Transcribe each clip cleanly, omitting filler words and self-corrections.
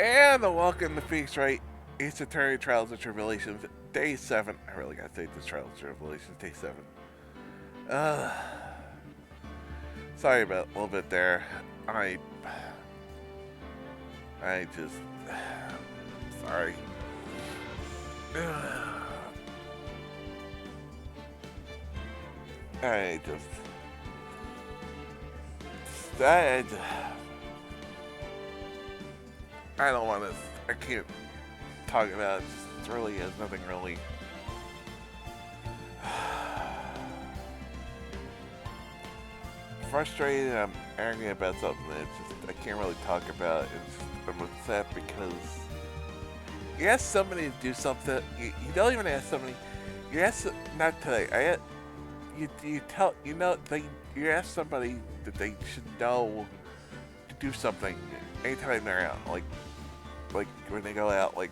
And welcome to Phoenix Wright. It's Attorney Trials and Tribulations, Day 7. I really gotta say this Trials and Tribulations, Day 7. Uh, Sorry about a little bit there. I just... Sorry. I just... I don't want to... I can't talk about it. It really is nothing really... Frustrated, I'm angry about something that just I can't really talk about. I'm upset because you ask somebody to do something. You don't even ask somebody. You ask not today. You ask somebody that they should know to do something anytime they're out. Like when they go out, like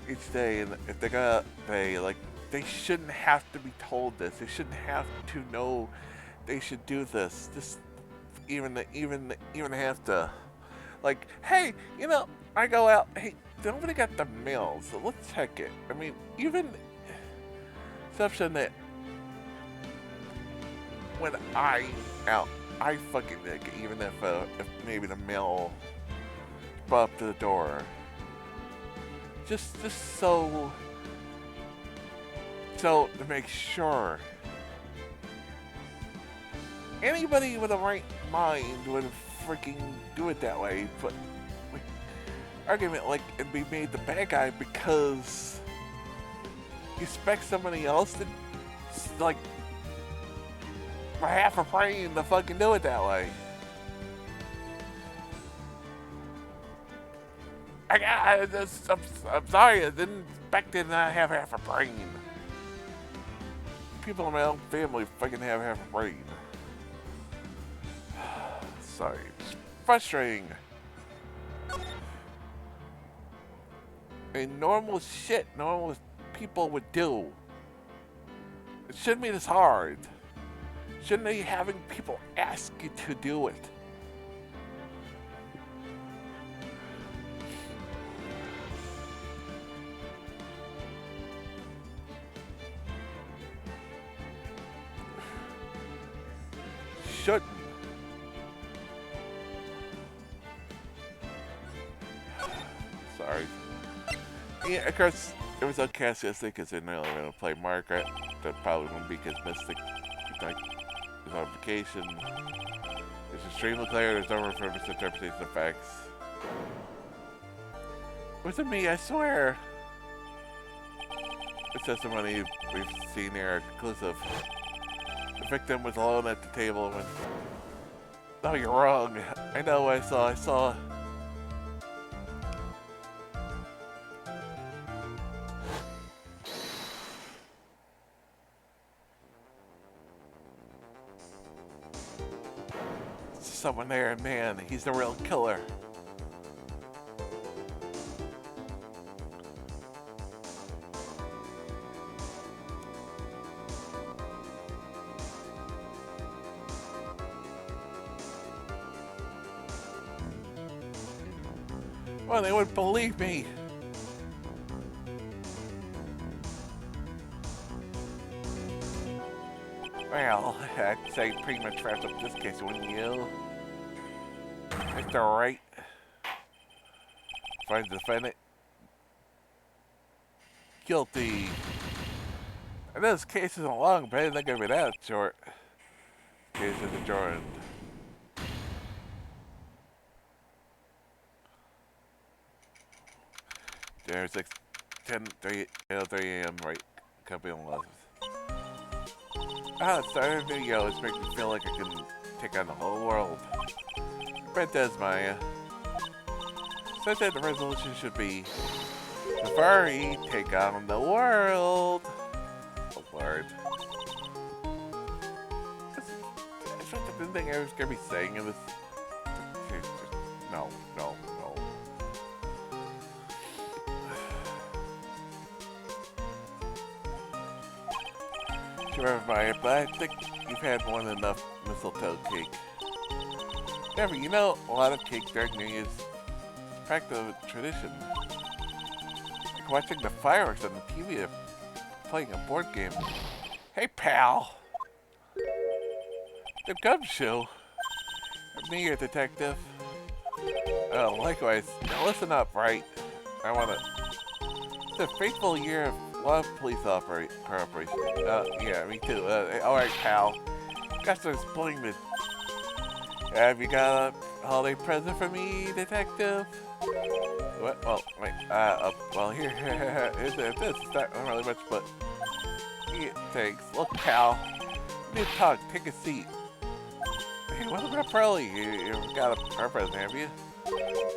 each day, and if they go out, they shouldn't have to be told this. They shouldn't have to know. They should do this. This even have to, like, hey, I go out. Hey, nobody got the mail, so let's check it. I mean, even exception that when I out, I fucking dig. Even if maybe the mail brought up to the door, just so to make sure. Anybody with a right mind would freaking do it that way, but argument like and be made the bad guy because you expect somebody else to like for half a brain to fucking do it that way. I'm sorry, I didn't expect it to have half a brain. People in my own family fucking have half a brain. Sorry, it's frustrating. And normal shit normal people would do. It shouldn't be this hard. Shouldn't be having people ask you to do it. Shouldn't. Sorry. Yeah, of course, it was okay yesterday because they know I'm going to play Margaret. That probably wouldn't be because Mystic, like, is on vacation. It's extremely clear there's no room for misinterpretation of facts. It wasn't me, I swear. The testimony we've seen here are conclusive. The victim was alone at the table when... No, you're wrong. I know what I saw. Someone there, and man, he's the real killer. Well, they wouldn't believe me. Well, I'd say pretty much wraps up this case, wouldn't you? Mr. Wright. Find the defendant guilty. And this case isn't long, but it's not gonna be that short. Case is adjourned. There's 3 a.m. right. Company on left. Ah, starting a video. It's making me feel like I can take on the whole world. Bet does, Maya. Such that the resolution should be the furry take on the world. Oh Lord. That's not the thing I was gonna be saying in this. No. Sure, Maya, but I think you've had more than enough mistletoe cake. Never, a lot of cake during New Year's practice of tradition. Like watching the fireworks on the TV or playing a board game. Hey, pal! The gumshoe! Me, your detective. Oh, likewise. Now listen up, right? I wanna... It's a fateful year of love police cooperation. Yeah, me too. Alright, pal. Got some splitting the... Have you got a holiday present for me, detective? What? Well, wait, well, here's this. It's not really much, but... Yeah, thanks. Look, pal. You need to talk. Take a seat. Hey, what's up early? You got a present, have you?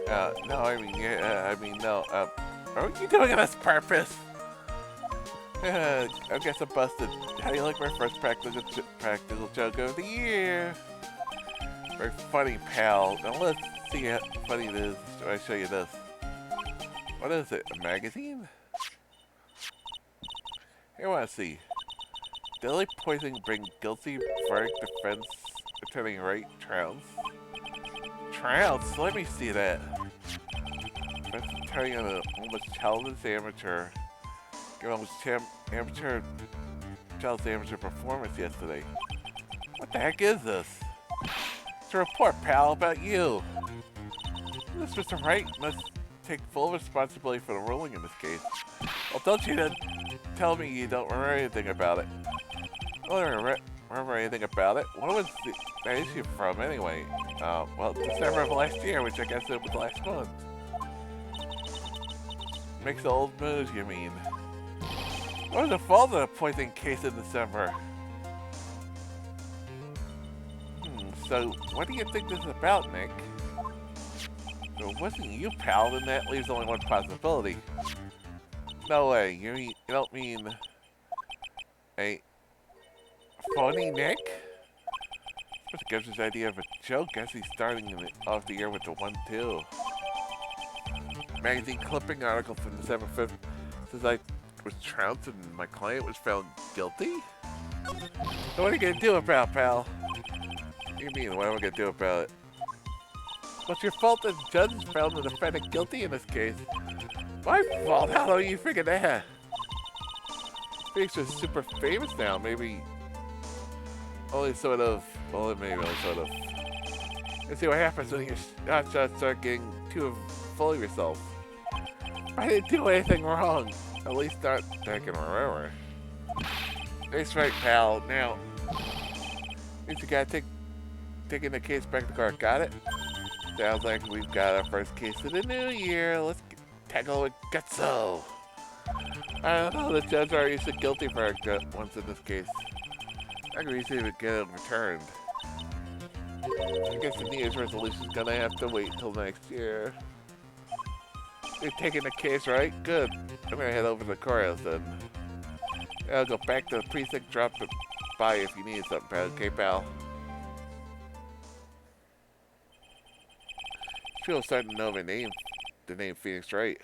No, I mean, no. Are you doing this purpose? I guess I'm busted. How do you like my first practical joke of the year? Very funny, pal. Now let's see how funny it is. Should I show you this? What is it? A magazine? Here, I want to see. Deadly poisoning bring guilty verdict defense Attorney Wright trials. Trials? Let me see that. Defense attorney on an almost childless amateur. Gave almost amateur performance yesterday. What the heck is this? It's a report, pal, about you. This Mr. Wright must take full responsibility for the ruling in this case. Well, don't you then tell me you don't remember anything about it. I don't remember anything about it. What was that issue from, anyway? Well, December of last year, which I guess it was last month. Makes old moves, you mean? What was the fault of the poisoning case in December? So, what do you think this is about, Nick? If it wasn't you, pal, then that leaves only one possibility. No way, you don't mean... a... phony Nick? Which gives his idea of a joke. Guess he's starting off the year with the 1-2. Magazine clipping article from December 5th says I was trounced and my client was found guilty? So what are you gonna do about it, pal? What do you mean, what am I gonna do about it? What's your fault that the judge found the defendant guilty in this case? My fault? How do you figure that? Phoenix is super famous now, maybe... only sort of. Well, maybe only sort of. Let's see what happens when your hot shots start getting too full of yourself. I didn't do anything wrong. At least not that I can remember. That's right, pal. Now, means you gotta taking the case back to court. Got it? Sounds like we've got our first case of the new year. Let's tackle it gutso. I don't know. The judge already used a guilty verdict once in this case. I can easily get it returned. I guess the New Year's resolution's gonna have to wait till next year. You're taking the case, right? Good. I'm gonna head over to the courthouse then. I'll go back to the precinct, drop it by if you need something, pal. Okay, pal? People starting to know the name Phoenix Wright.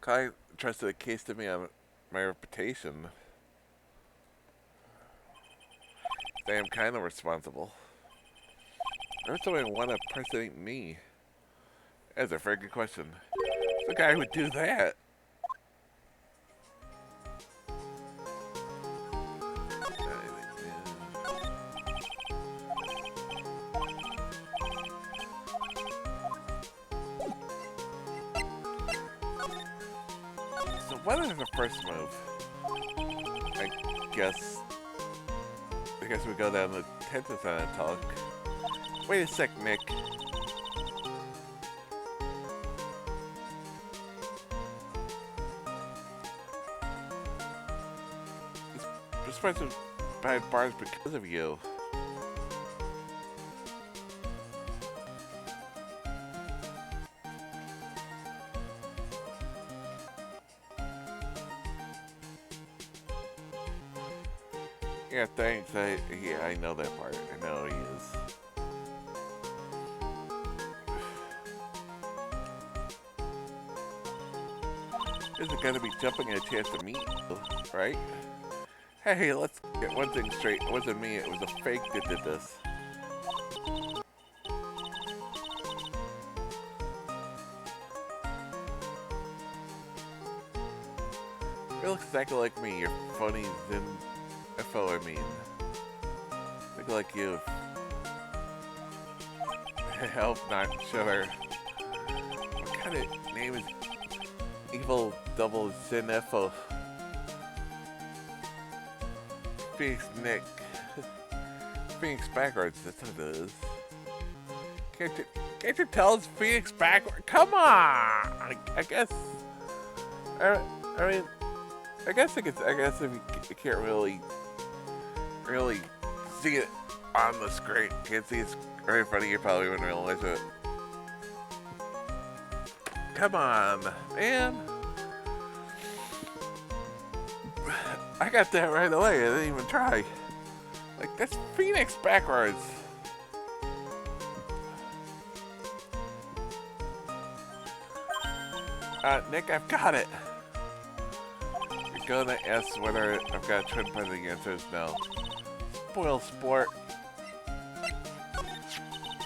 I trusted a case to me on my reputation. I am kind of responsible. There's someone want to impersonate me. That's a very good question. The guy who would do that. So what is the first move? I guess we go down to the tenth and talk. Wait a sec, Nick. This person's behind bars because of you. Yeah, thanks. Yeah, I know that part. I know he is. This is gonna be jumping at a chance to meet you, right? Hey, let's get one thing straight. It wasn't me, it was a fake that did this. It looks exactly like me, your phony Zinfo, I mean. Look like you. I hope not, sure. What kind of name is Evil Double Zinfo? Phoenix Nick. Phoenix backwards, that's what it is. Can't you tell it's Phoenix backwards? Come on! I guess. I mean, I guess if you can't really see it on the screen, can't see it right in front of you, probably wouldn't realize it. Come on, man. I got that right away. I didn't even try. Like, that's Phoenix backwards. Nick, I've got it. You're gonna ask whether I've got a trend by the answer is no. Spoil sport. Do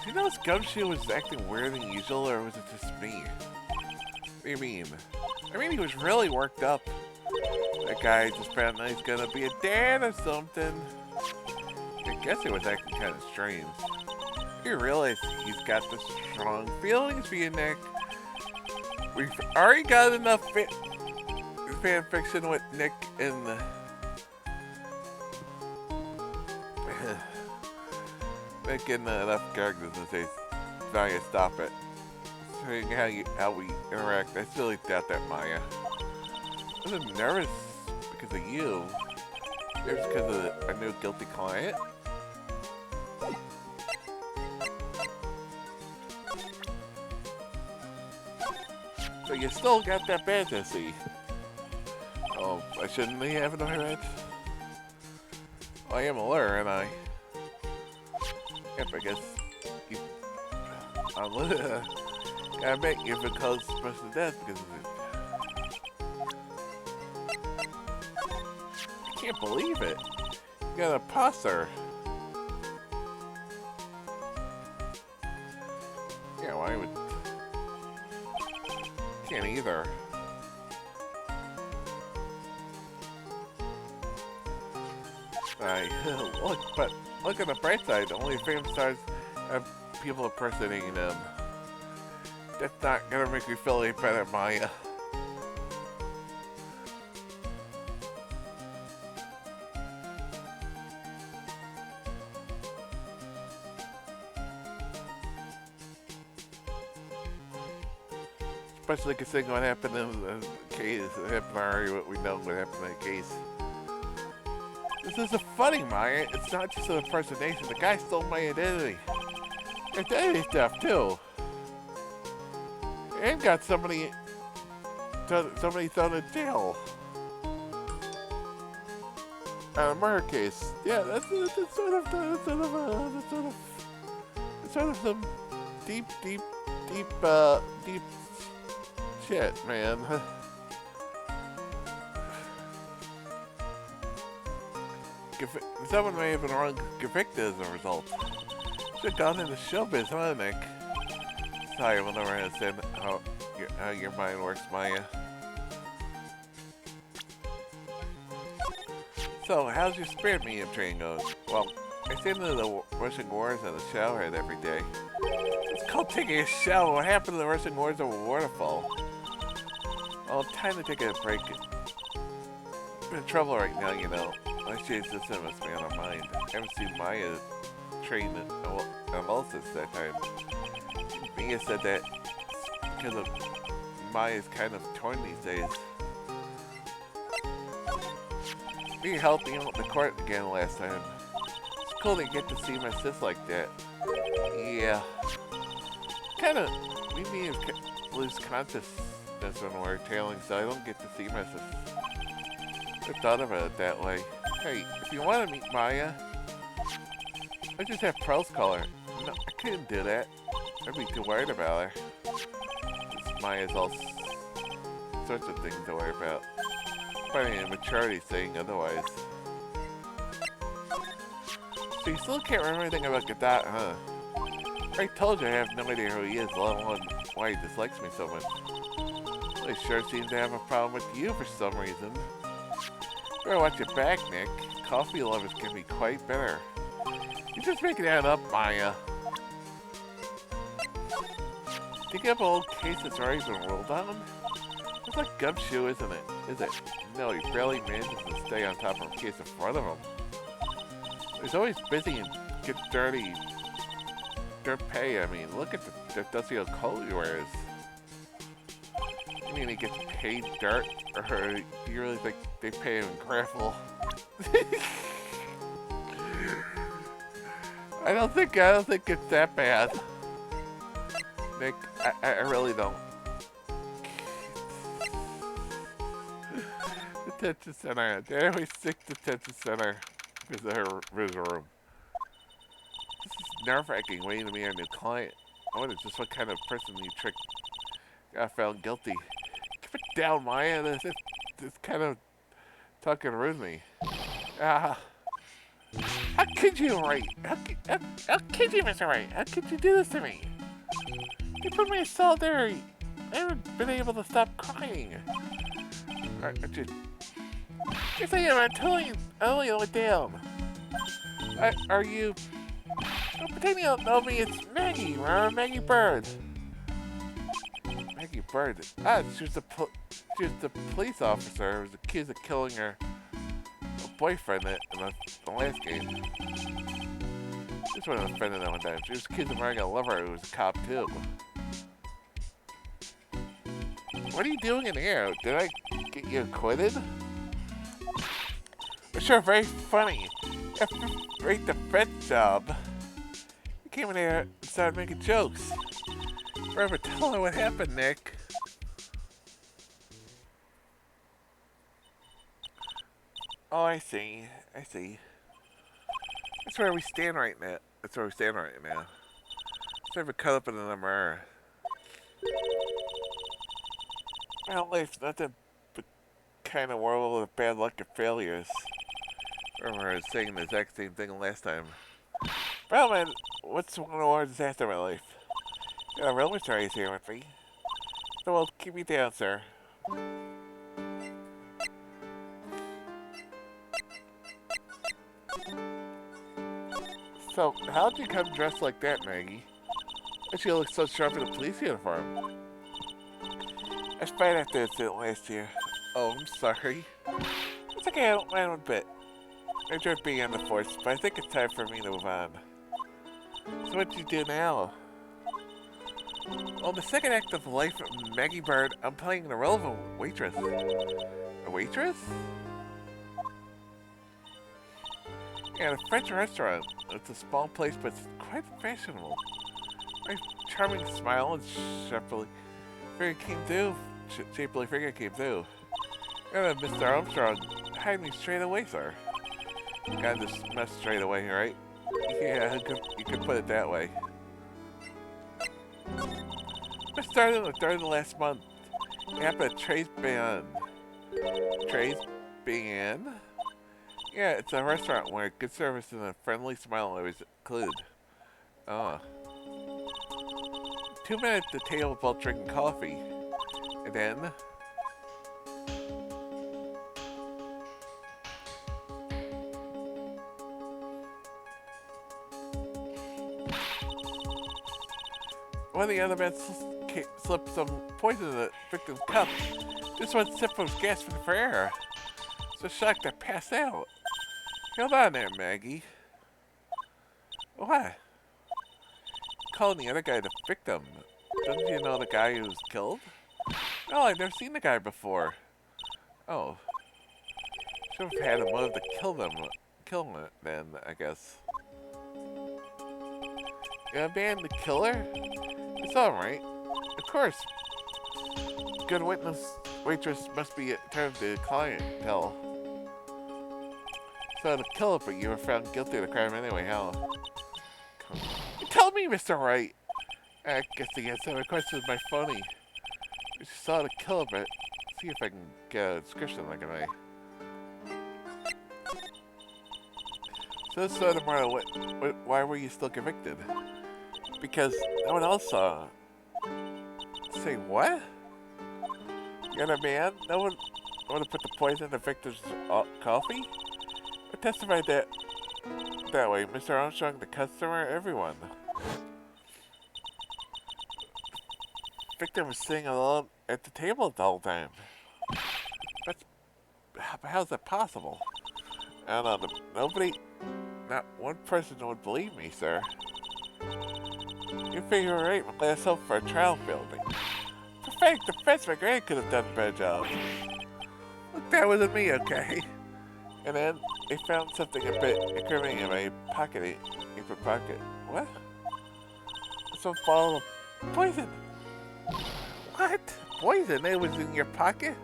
you know this Gumshoe was acting weirder than usual, or was it just me? What do you mean? I mean, he was really worked up. That guy just found out he's gonna be a dad or something. I guess he was acting kind of strange. You realize he's got the strong feelings for you, Nick. We've already got enough fan fiction with Nick and Nick and enough characters to say, Maya, stop it. Showing how we interact. I really doubt that, Maya. I was nervous because of you. Nervous because of our new guilty client. So you still got that fantasy. Oh, I shouldn't be having my right. Well, I am a lawyer, and I. Yep, I guess. I bet you have caused special death because of it. I can't believe it. You got a posser. Yeah, why would. Can't either. Look at the bright side. Only famous stars have people impersonating them. That's not gonna make me feel any better, Maya. Especially considering what happened in the case. It happened already, what we know what happened in the case. This isn't funny, Maya. It's not just an impersonation. The guy stole my identity. Identity theft, too. And got somebody thrown in jail. On a murder case. Yeah, that's sort of some deep shit, man. Someone may have been wrong convicted as a result. Should've gone into showbiz, huh, Nick? Sorry, I will never understand how your mind works, Maya. So, how's your spirit medium training going? Well, I stay into the Russian wars and the showerhead every day. It's called taking a shower. What happened to the Russian wars over waterfall? Well, time to take a break. I'm in trouble right now, you know. My shade system must be on our mind. I haven't seen Maya train analysis that time. Mia said that because of Maya's kind of torn these days. Mia helped me out with the court again last time. It's cool to get to see my sis like that. Yeah. Kinda, we need to lose consciousness when we're tailing, so I don't get to see my sis. I thought about it that way. Hey, if you want to meet Maya, I just have Pearl's call her. No, I couldn't do that. I'd be too worried about her. Maya's all sorts of things to worry about. Probably a maturity saying otherwise. So you still can't remember anything about Gadot, huh? I told you I have no idea who he is, let alone why he dislikes me so much. Well, he sure seems to have a problem with you for some reason. Better watch your back, Nick. Coffee lovers can be quite bitter. You're just making that up, Maya. Think of an old case that's already been ruled on? It's like Gumshoe, isn't it? Is it? No, he barely manages to stay on top of a case in front of him. He's always busy and get dirty. Dirt pay, I mean, look at the dusty old coat he wears. You mean he gets paid dirt? Or do you really think they pay him in gravel? I don't think it's that bad. Nick, I really don't. Detention center. They always stick detention center because of her visitor room. This is nerve-wracking waiting to meet our new client. I wonder just what kind of person you tricked got found guilty. Keep it down, Maya. This kind of talking rude to me. How could you, Wright? How could you, Mr. Wright? How could you do this to me? You put me in solidarity. I haven't been able to stop crying. Aren't you? Yes, I am. I'm totally let down. Are you? Don't pretend you don't know me. It's Maggie. Remember Maggie Bird? Maggie Bird. She was the police officer who was accused of killing her boyfriend in the last game. This one offended that one time. She was accused of marrying a lover who was a cop too. What are you doing in here? Did I get you acquitted? Sure, very funny. Rate the French job. You came in here and started making jokes. Forever, tell her what happened, Nick. Oh, I see. That's where we stand right now. Let's have a cut up in the mirror. Well, life's nothing but kind of world of bad luck and failures. I remember I was saying the exact same thing last time. Well, man, what's one more disaster in my life? Got a real mystery here with me. So, well, keep me down, sir. So, how'd you come dressed like that, Maggie? But you look so sharp in a police uniform. I spied after the incident last year. Oh, I'm sorry. It's okay, I don't mind one bit. I enjoyed being on the force, but I think it's time for me to move on. So what do you do now? Well, in the second act of Life of Maggie Bird, I'm playing an irrelevant waitress. A waitress? Yeah, at a French restaurant. It's a small place, but it's quite fashionable. My charming smile and shapely figure came through. Yeah, Mr. Armstrong, hide me straight away, sir. Got this mess straight away, right? Yeah, you could put it that way. I started on the 3rd of the last month. It happened at Trey's Band. Trey's Band? Yeah, it's a restaurant where good service and a friendly smile are always included. Oh. 2 minutes at the table while drinking coffee. And then... one of the other men slipped some poison in the victim's cup. This one sip was gasping for air. So shocked I passed out. Hold on there, Maggie. What? Calling the other guy the victim. Doesn't you know the guy who was killed? No, I've never seen the guy before. Oh. Should have had a motive to kill him then, I guess. You abandoned the killer? It's alright. Of course. Good waitress must be turned to clientele. So to kill it, but you were found guilty of the crime anyway, how? Tell me, Mr. Wright! I guess the answer to my question is my phony. We saw to kill it, but see if I can get a description like it. So, tomorrow, why were you still convicted? Because no one else saw. Say what? You're the man? No one would have put the poison in the victim's coffee? I testified that way. Mr. Armstrong, the customer, everyone. The victim was sitting alone at the table the whole time. How's that possible? I don't know. Nobody, not one person would believe me, sir. You figure right when last hope for a trial building. Perfect defense, my grade could have done a better job. Look, that wasn't me, okay? And then they found something a bit incriminating in my pocket. Pocket. What? Some bottle of poison. What? Poison? It was in your pocket?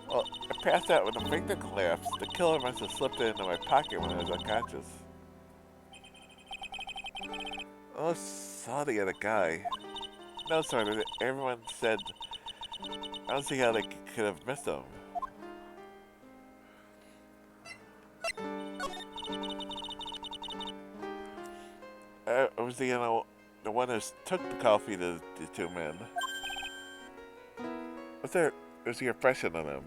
Well, I passed out when the victim collapsed. The killer must have slipped it into my pocket when I was unconscious. Oh, saw the other guy. No, sir. Everyone said. I don't see how they could have missed him. I was the one who took the coffee to the two men. What's their impression of them?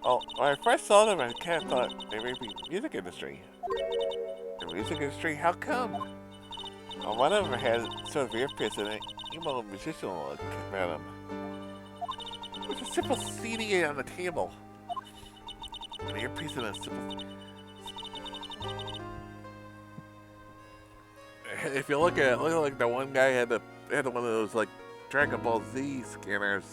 Oh, when I first saw them, I kind of thought they may be music industry. The music industry? How come? Well, one of them had sort of earpiece and an emo musician look about him. There's a simple CD on the table. An earpiece and a simple... If you look at it, look like the one guy had one of those like Dragon Ball Z scanners.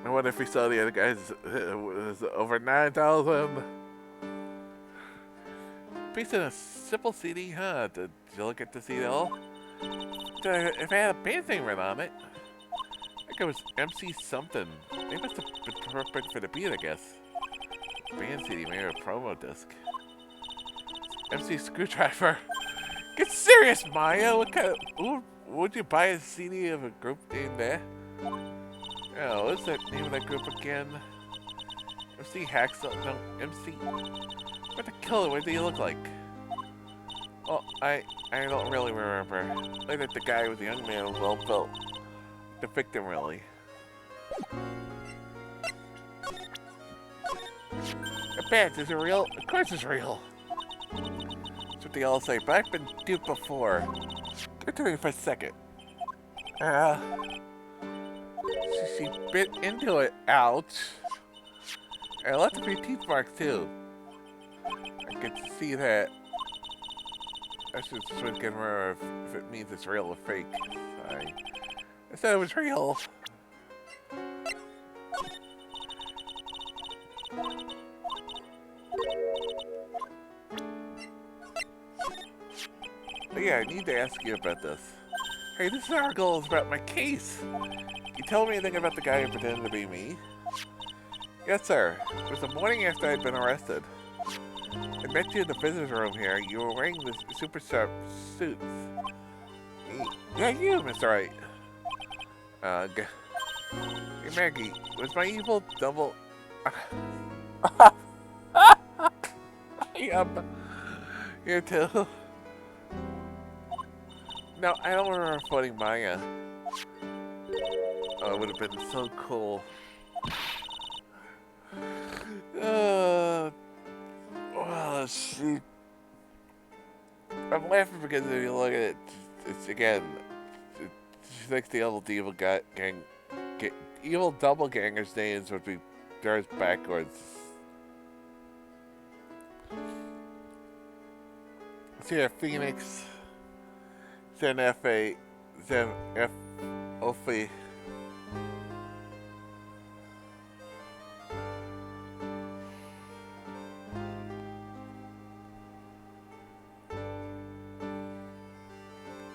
And what if we saw the other guys? It was over 9,000. Piece of a simple CD, huh? Did you look at the CD at all? If it had a band thing written on it. I think it was MC something. They must have been perfect for the beat, I guess. Band CD, maybe a promo disc. MC Screwdriver. Get serious, Maya. What kind of... would you buy a CD of a group named that? Oh, what's that name of that group again? MC Hacksaw? No, MC... What the killer? What do you look like? Well, I don't really remember. Like that the guy was a young man, well built. The victim, really. The badge, is it real? Of course it's real. That's what they all say, but I've been duped before. Give it to me for a second. She bit into it. Ouch. And lots of your teeth marks, too. I get to see that. I should get her if it means it's real or fake. Sorry. I said it was real. But yeah, I need to ask you about this. Hey, this article is about my case. Can you tell me anything about the guy who pretended to be me? Yes, sir. It was the morning after I'd been arrested. I met you in the visitor room here. You were wearing this super sharp suits. Yeah, you, Mr. Wright. Hey, Maggie, was my evil double... Yep. You too. No, I don't remember fighting Maya. Oh, it would have been so cool. Well, let's see. I'm laughing because if you look at it, it's again, she thinks the evil evil doppelganger's names would be theirs backwards. See here, Phoenix, Zen F.A., Zen F. Ophi.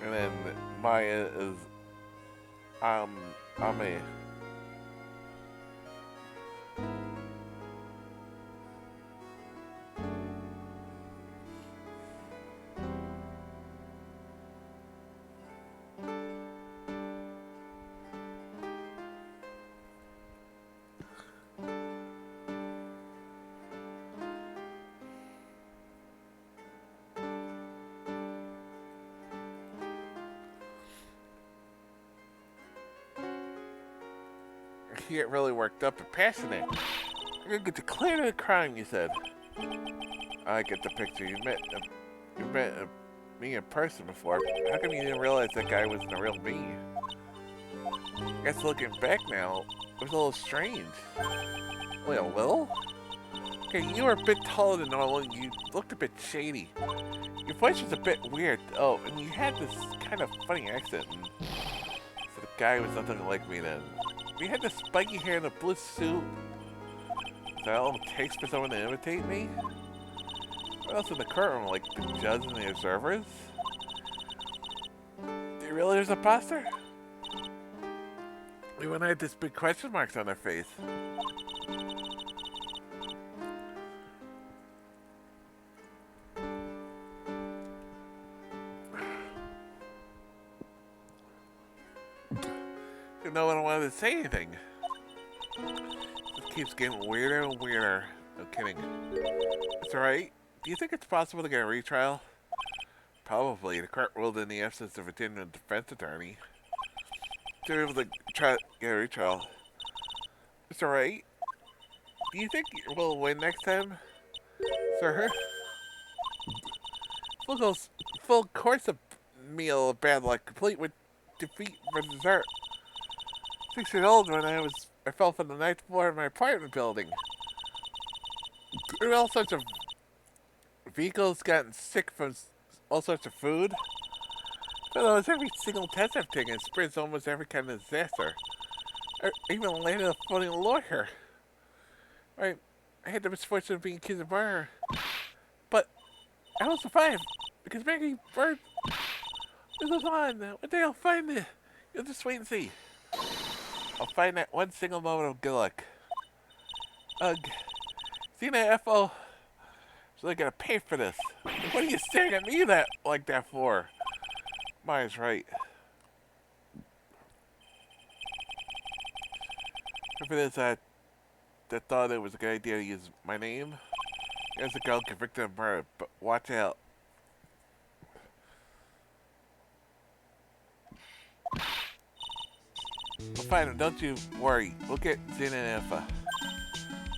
And then Maya is Ame. You get really worked up and passionate. I'm gonna get to clear the crime, you said. I get the picture. You met me in person before. How come you didn't realize that guy wasn't the real me? I guess looking back now, it was a little strange. Wait, a little? Okay, you were a bit taller than normal and you looked a bit shady. Your voice was a bit weird. Oh, and you had this kind of funny accent. And so the guy was nothing like me then. You had the spiky hair and a blue suit. Is that all it takes for someone to imitate me? What else in the courtroom, like the judge and the observers? They really there's a imposter? Everyone had this big question marks on their face. No one wanted to say anything. This keeps getting weirder and weirder. No kidding. It's alright. Do you think it's possible to get a retrial? Probably. The court ruled in the absence of a genuine defense attorney. To be able to get a retrial. It's alright. Do you think we'll win next time, sir? Full course of meal of bad luck, complete with defeat for dessert. 6 years old when I fell from the ninth floor of my apartment building. There were all sorts of vehicles gotten sick from all sorts of food. But almost every single test I've taken spreads almost every kind of disaster. I even landed a funny lawyer. I had the misfortune of being accused of murder. But I will survive because Maggie Bird is on. One day I'll find it. You'll just wait and see. I'll find that one single moment of good luck. Ugh. Cena FO. So they're gonna pay for this. What are you staring at me like that for? Maya's right. If it is that thought it was a good idea to use my name, there's a girl convicted of murder, but watch out. We'll find him, don't you worry. We'll get Zin and Alpha.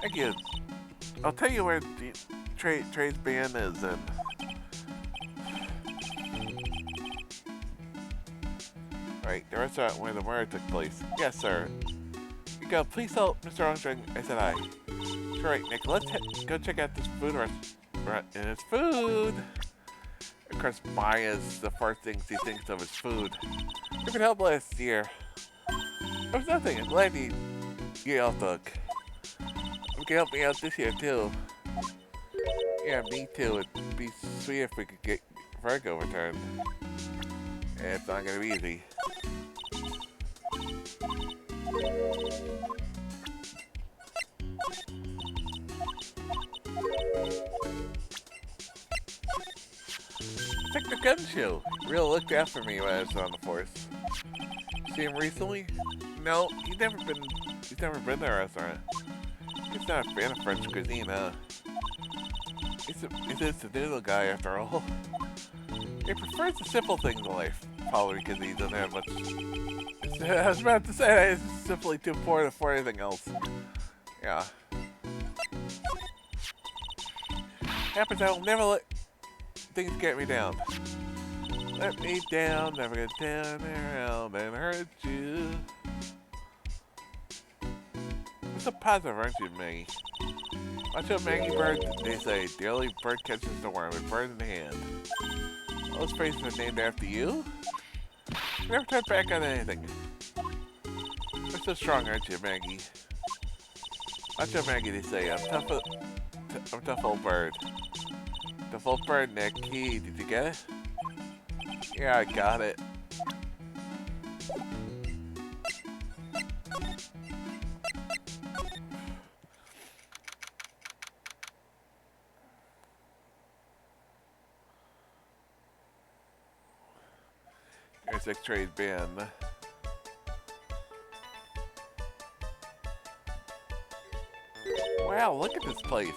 Thank you. I'll tell you where the Trey's band is then. Right, the restaurant where the murder took place. Yes, sir. You go, please help Mr. Armstrong. I said aye. That's right, Nick. Let's go check out this food restaurant. And it's food! Of course, Maya's the first thing she thinks of is food. You could help last year. There's nothing. I'm glad you get off the hook. You can help me out this year, too. Yeah, me too. It'd be sweet if we could get Virgo returned. Yeah, it's not gonna be easy. Check the gun show. He really looked after me when I was on the force. See him recently? No, he's never been to our restaurant. He's not a fan of French cuisine, huh? He's just a noodle guy after all. He prefers the simple things in life, probably because he doesn't have much. I was about to say that he's simply too poor to afford anything else. Yeah. Happens I will never let things get me down. Let me down, never get down around and hurt you. You're so positive, aren't you, Maggie? Watch out, Maggie Bird, they say. The only bird catches the worm with bird in the hand. All those phrases are named after you? You never turn back on anything. You're so strong, aren't you, Maggie? Watch out, Maggie, they say. I'm tough old bird. Tough old bird, Nick. Did you get it? Yeah, I got it. Here's X-Trade band. Wow, look at this place.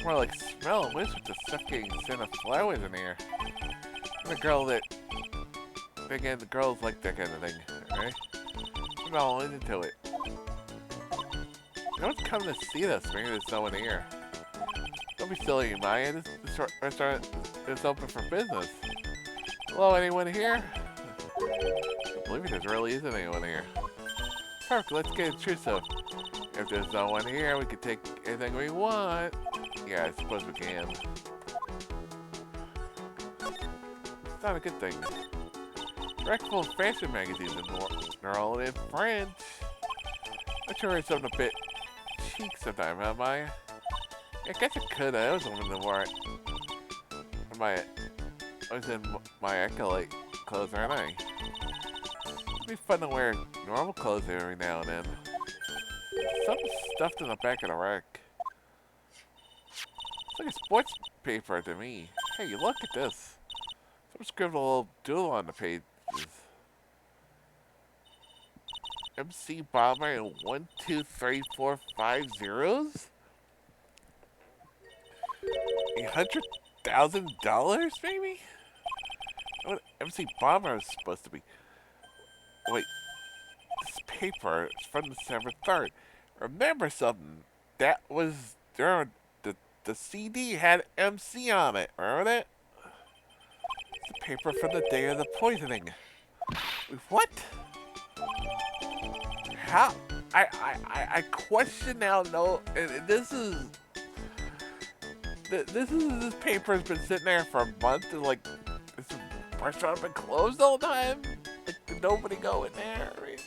More like smell and wish with the suffocating scent of flowers in here. I'm a girl that... Again, the girls like that kind of thing, right? I'm all into it. No one's coming to see this. Maybe there's no one here. Don't be silly, Maya. This restaurant is open for business. Hello, anyone here? I believe there really isn't anyone here. Perfect, let's get intrusive. If there's no one here, we can take anything we want. Yeah, I suppose we can. It's not a good thing. Rack full of fashion magazines and they're all in French. I'm sure it's something a bit cheek sometime, huh, Maya? Yeah, I guess it could. I was one of the more... I was in my acolyte clothes, aren't I? It'd be fun to wear normal clothes every now and then. Something stuffed in the back of the rack. It's like a sports paper to me. Hey, look at this. Someone scribbled a little doodle on the pages. MC Bomber and 1, 2, 3, 4, 5 zeros? $100,000 maybe? What MC Bomber is supposed to be? Wait, this paper is from December 3rd. Remember something? That was during the CD had MC on it. Remember that? It's the paper from the day of the poisoning. What? How? I question now. No, this paper has been sitting there for a month, and like this restaurant been closed all the time. Like, did nobody go in there? Like,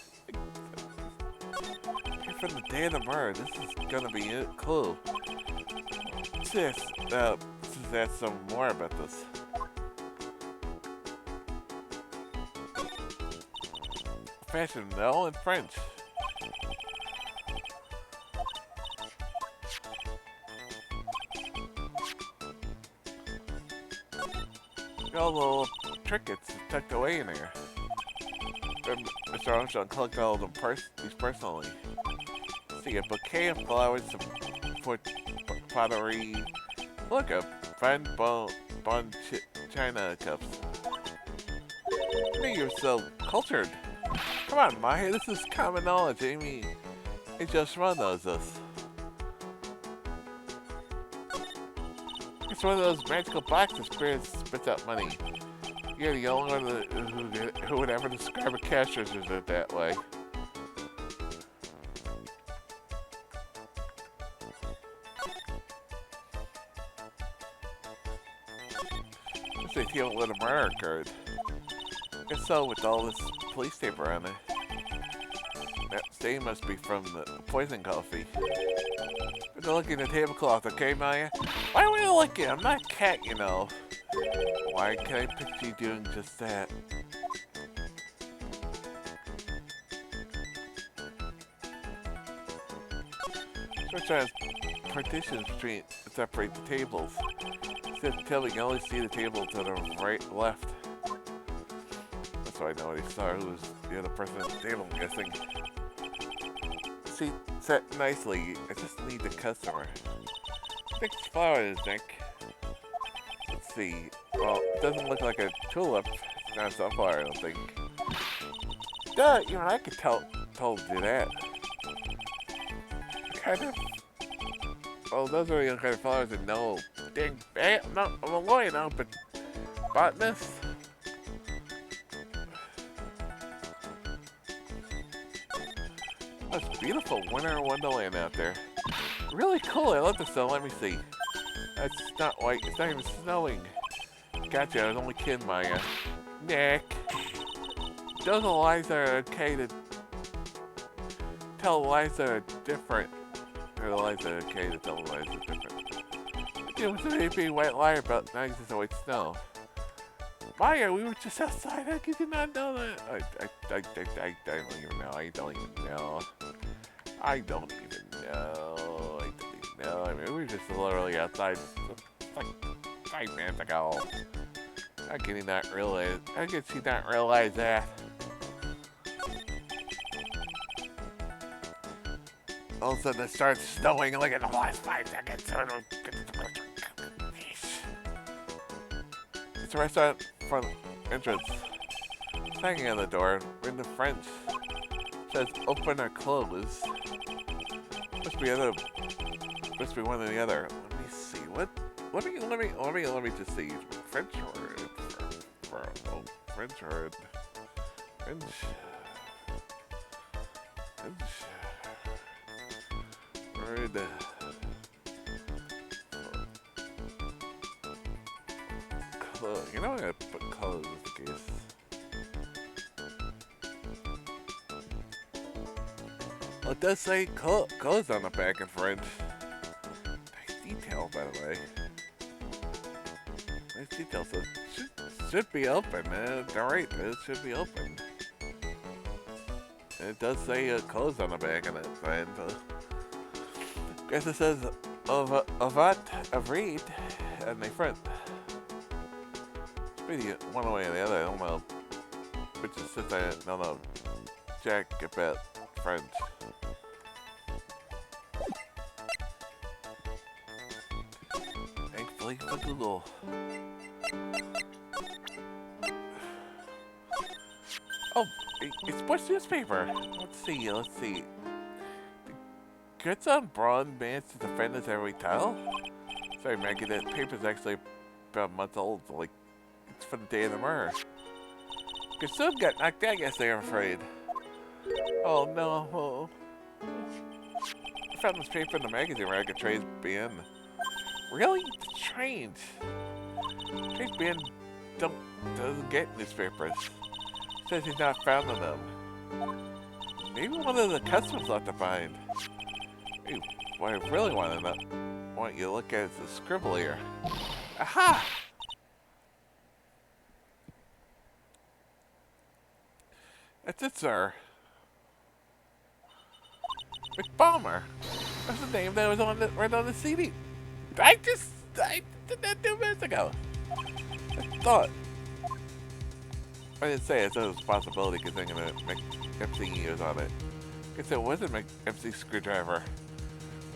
from the day of the murder, this is gonna be a clue. Let's ask some more about this. Fashion, no, in French. Got all the little trinkets tucked away in there. Mr. Armstrong collected all of them personally. See, a bouquet of flowers, some pottery. Look, a fine china cups. You're so cultured. Come on, Maya, this is common knowledge. Amy, it just run knows this. It's one of those magical boxes spirits spits out money. You're the only one who would ever describe a cash register that way. They feel where the murder occurred. If so, with all this police tape around it. That stain must be from the poison coffee. But look at the tablecloth, okay, Maya? Why are we looking? I'm not a cat, you know. Why can I picture you doing just that? Switch has partitions between separate the tables. Instead of telling, you can only see the table to the right, left. That's why nobody saw who was the other person at the table, I'm guessing. See, set nicely. I just need the customer. Nick's flowers, Nick. Let's see. Well, it doesn't look like a tulip. It's not a sunflower, I don't think. Duh, even I could tell to do that. Kind of. Oh, those are the kind of flowers that know. Dang, I'm a lawyer now, but botanist. That's beautiful winter wonderland out there. Really cool. I love the snow. Let me see. It's not white. It's not even snowing. Gotcha. I was only kidding, Maya. Nick. Those lies are okay to tell lies that are different. Or the lies that are okay to tell lies that are different. It was an AP white liar about not existing white snow. Maya, we were just outside. How could you not know that? I don't even know. I don't even know. I don't even know. I mean, we were just literally outside like 5 minutes ago. How can you not realize? How could she not realize that? All of a sudden it starts snowing like in the last 5 seconds. It's a restaurant front entrance. It's hanging on the door. We're in the French. It says open or close. Must be one or the other. Let me see. Let me just see. French word French word. French. Word. You know I'm gonna put colors in case. Well, it does say colors on the back in French. Nice detail, by the way. Nice detail. So it should be open, man. Alright, it should be open. And it does say colors on the back of it. And guess it says Avant Avreed on the front. Maybe one way or the other. I don't know. Which is since I don't know Jack about French. Thankfully for Google. Oh, it's sports newspaper. Let's see. Gets on broad bands to defend us every title. Sorry, Maggie, that paper's actually about a month old. Like, it's for the day of the murder. Your son got knocked out yesterday, I'm afraid. Oh no. I found this paper in the magazine where I could trace Ben. Really? Strange. Trace Ben doesn't get newspapers. Says he's not found in them. Maybe one of the customers left behind. Hey, what I really want you to look at is the scribble here. Aha! That's it, sir. McBalmer. That's the name that was right on the CD. I did that 2 minutes ago. I thought. I didn't say it, so it was a possibility because I'm gonna make MC was on it. Guess it wasn't MC Screwdriver.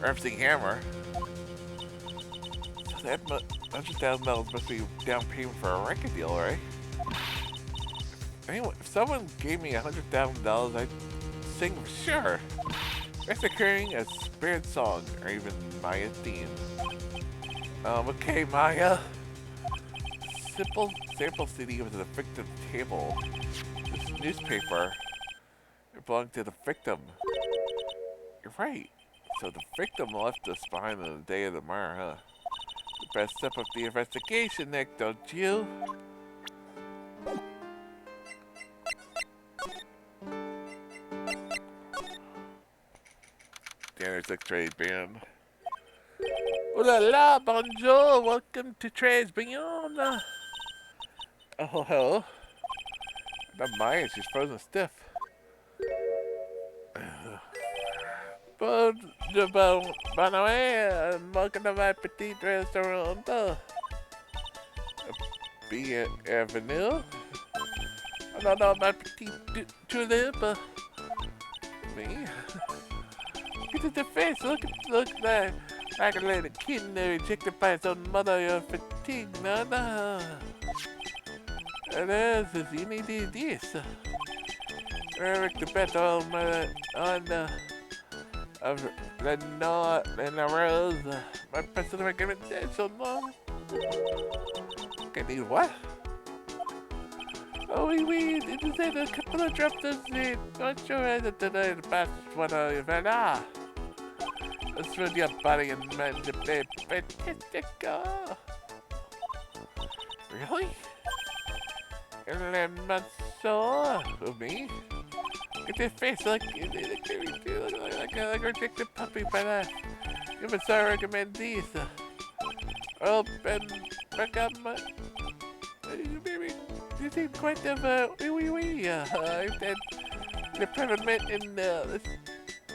Or MC Hammer. So that $100,000 must be down payment for a record deal, right? Anyway, if someone gave me $100,000, I'd sing for sure. That's occurring a spirit song, or even Maya's theme. Okay, Maya. Simple sample CD was a victim table. This newspaper, it belonged to the victim. You're right. So the victim left us behind on the day of the murder, huh? You best step up the investigation, Nick, don't you? There's a trade band. Oh la la, bonjour, welcome to Trades Beyond. Oh, hello. Not Maya, she's frozen stiff. Bonjour, bonjour, welcome to my petite restaurant. B Avenue. I don't know my petite tulip. Me? Look at the face, look at that. Like a little kid rejected by his own mother, you're fatigued, no. And there's you need this. Eric the better on of Lenore and the Rose. My personal recommendation, no. Okay, need what? Oh, oui, did you say the couple of drops of the not sure that today the past one of Vanna? Let's fill your body and mind the baby. Really? And not so of me. Get their face like a rejected puppy by that. You must recommend these. Open back up my baby. You seem quite of the peppermint in this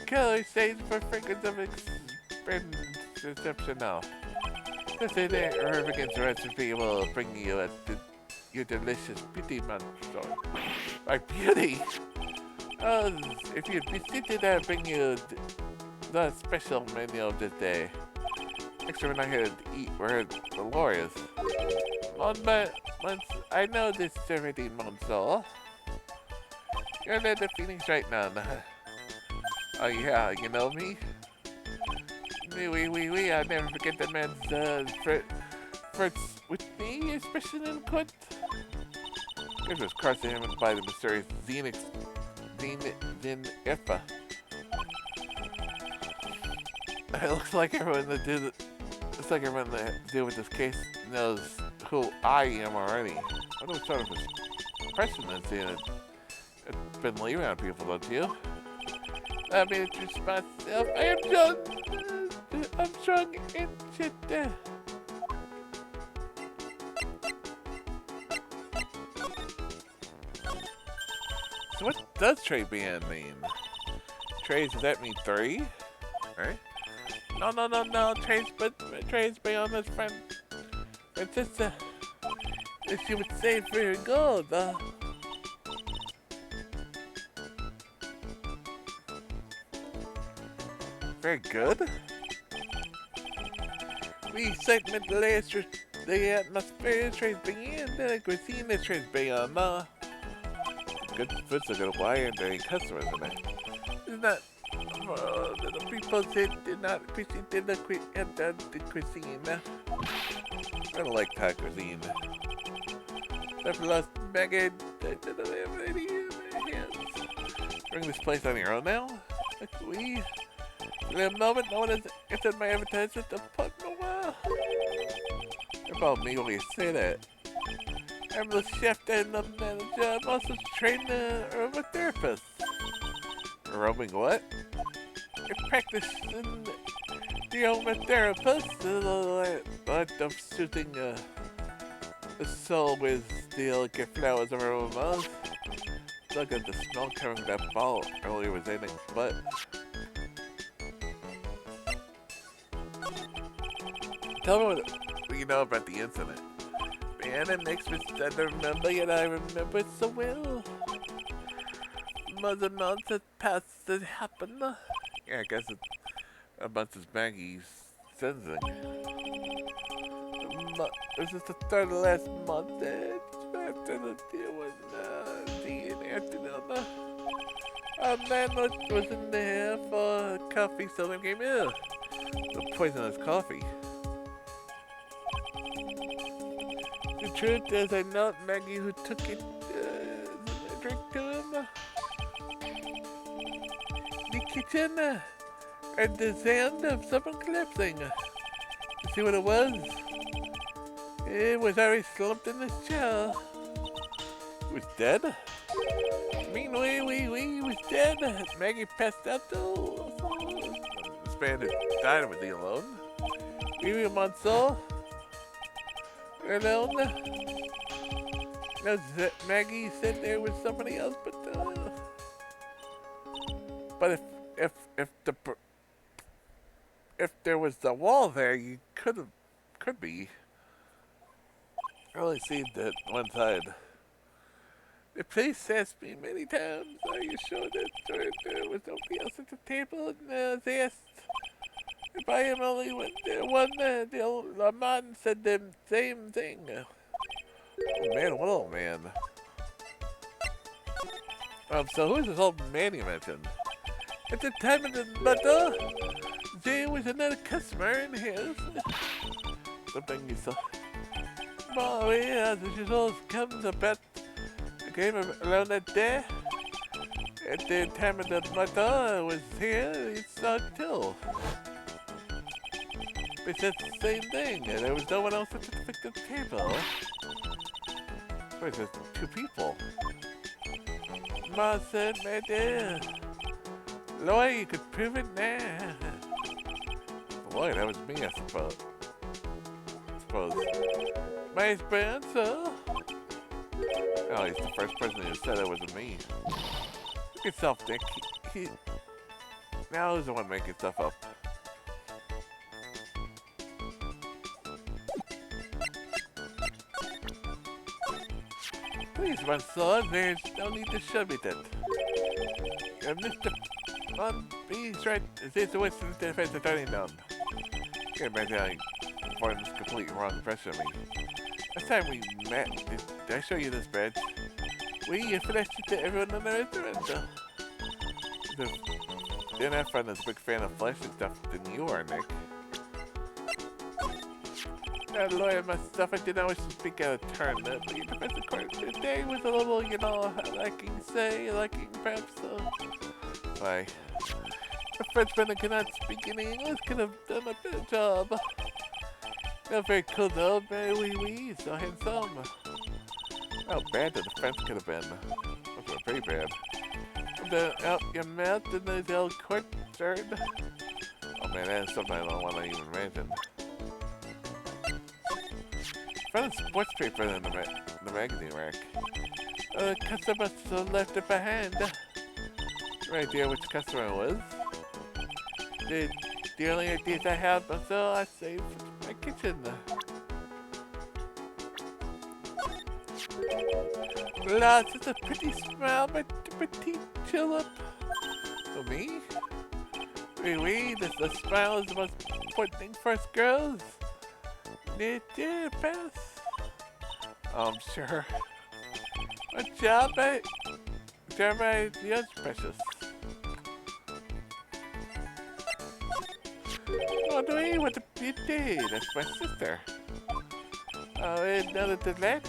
color stage for fragrance of exceptional. This is the herb against recipe will bring you your delicious beauty monster. My beauty! Oh, if you'd be seated, I'll bring you the special menu of the day. Next time we're not here to eat, we're here the lawyers. I know this already, Monso. You're at the Phoenix Wright now. Oh yeah, you know me? I'll never forget that man's first with me, especially in court. It was crossing him by the mysterious Zenith Zenitha. It looks like everyone that deal with this case knows who I am already. What sort of impression that's in it? It's been leaving on people, don't you? I mean, it's myself. I am John. I'm strong and shit. So what does trade band mean? Trades, does that mean 3? Right? No. Trades beyond this friend. It's just if you would say very good. Very good? We excitement the atmosphere trades beyond the cuisine trades beyond good food's a good wire and very customers in it. It's not the people said did not appreciate the cuisine. I don't like Thai cuisine. I've lost baggage. I don't have any in my hands. Bring this place on your own now? We in a moment, no one has entered my advertisement to put in a while. About me when you say that. I'm the chef and the manager. I'm also trained aromatherapist. Aromaing what? I practice in the aromatherapist. The art of soothing the soul with delicate flowers of aromas. Look at the smell coming from that ball earlier was in its butt. Tell me what you know about the incident. Man, it makes me sad to remember, yet I remember it so well. Mother months had passed that happened. Yeah, I guess it's a month is Maggie's sentencing. This is the third of last month after the deal with Dee and Antonella. Our landlord was in there for coffee, so they came in. The poisonous coffee. The truth is, I know Maggie who took it, drink to him. The kitchen, and the sound of someone collapsing. You see what it was? It was already slumped in the chair. He was dead? I mean, he was dead. Maggie passed out though. This man had died with the alone. We were Monceau. Alone. Now Maggie said there was somebody else, but if there was the wall there, you could be. I only seen that one side. The police asked me many times, are you sure that there was nobody else at the table? And they asked if I am only one. The old man said the same thing. Oh man, what old man? So who's this old man you mentioned? At the time of the murder, there was another customer in his. Something you saw. Oh yeah, the results comes about the game around that day. At the time of the murder was here, he saw it too. They said the same thing, and there was no one else at the victim table. Wait, there's 2 people. Ma said, my dear. Lawyer, you could prove it now. Lawyer, that was me, I suppose. My answer. Oh, he's the first person who said it wasn't me. Look yourself, Dick. He now he's the one making stuff up. Please, my son, there's no need to show me that. Mr. He's right. This is the Western Defense Attorney now. Can't imagine how he formed this completely wrong impression of me. Last time we met, did I show you this badge? We flashed it to everyone in the restaurant. Dan Efron is a big fan of flashing stuff than you are, Nick. not a lawyer myself. I didn't always speak out of turn. But your defense of court today was a little, you know, lacking perhaps. Why? A Frenchman that cannot speak any English could have done a better job. Not very cool though, very wee, so handsome. How bad the defense could have been. That was pretty bad. Out your mouth in the old court, sir. Oh man, that is something I don't want to even mention. Found a sports paper in the magazine rack. The customer must have left it behind. No idea which customer it was. The only ideas I have, but so I saved my kitchen. La, such a pretty smile, my petite tulip. For me? Oui, the smile is the most important thing for us girls. Did pass? I'm sure. What job, yours, precious. Oh, no, what you did? That's my sister. Oh, and none of that.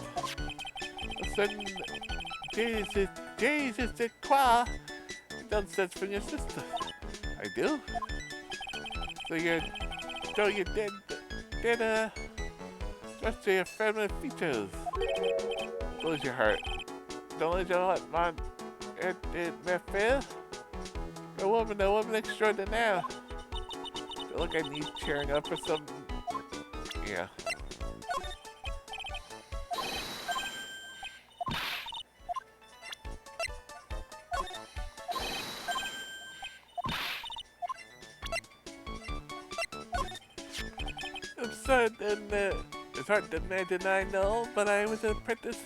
A certain Jesus de quoi? Nonsense from your sister. I do? So you're dead, just to your feminine features. Close your heart. Don't let your heart, man. It fair? A woman extraordinaire. Feel like I need cheering up or something. Yeah. Absurd, and it's hard to imagine, I know, but I was an apprentice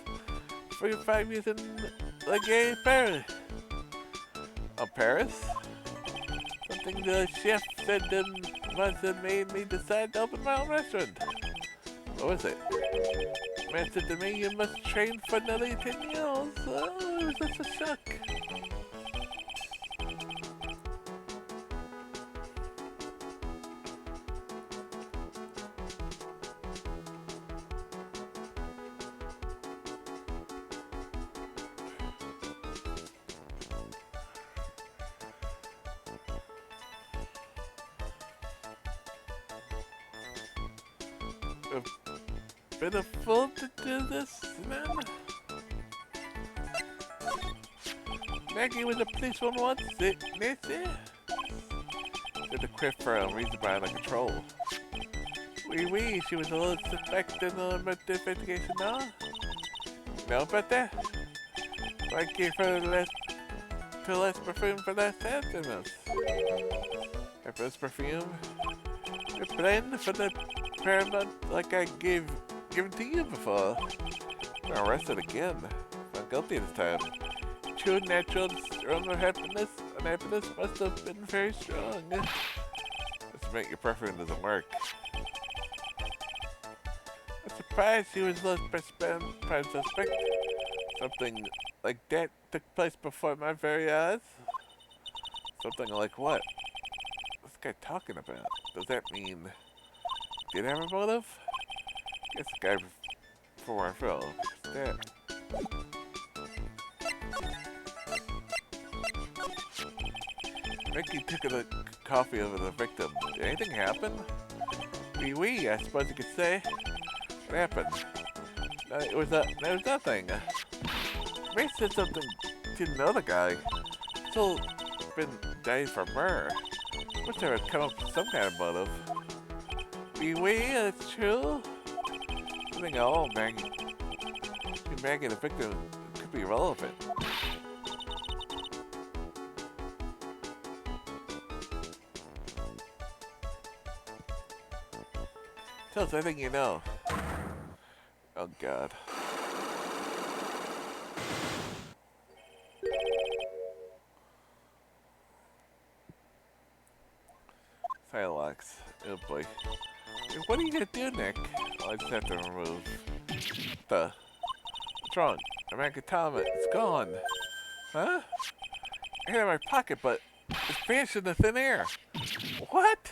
for 5 years in Paris. Oh, Paris? Something the chef said must have made me decide to open my own restaurant. What was it? Man said to me, you must train for another 10 years. Oh, it was such a shock. Been a fool to do this, man. Maggie was a policewoman once, Nancy. Did the quiff for a reason behind the control. Oui, she was a little suspect in the investigation now. You know about that? So I gave her less perfume for less happiness. After this perfume, a blend for the paramount like I given to you before. I'm arrested again. Not guilty this time. True natural strong happiness must have been very strong. Let's make your perfume doesn't work. I'm surprised she was less prime suspect. Something like that took place before my very eyes. Something like what? What's this guy talking about? Does that mean did have a motive? Guess the guy before I fell. That. Mickey took a coffee over the victim. Did anything happen? Oui, I suppose you could say. What happened? There was nothing. Ray said something. Didn't know the guy. Still been dying for murder. Wish there would come up with some kind of motive. Oui, that's true. I think Maggie the victim could be relevant. Tell us everything you know. Oh God. Silex. Oh boy. What are you gonna do, Nick? Oh, I just have to remove the trunk. American Thomas, it's gone. Huh? I had it in my pocket, but it's vanished in the thin air. What?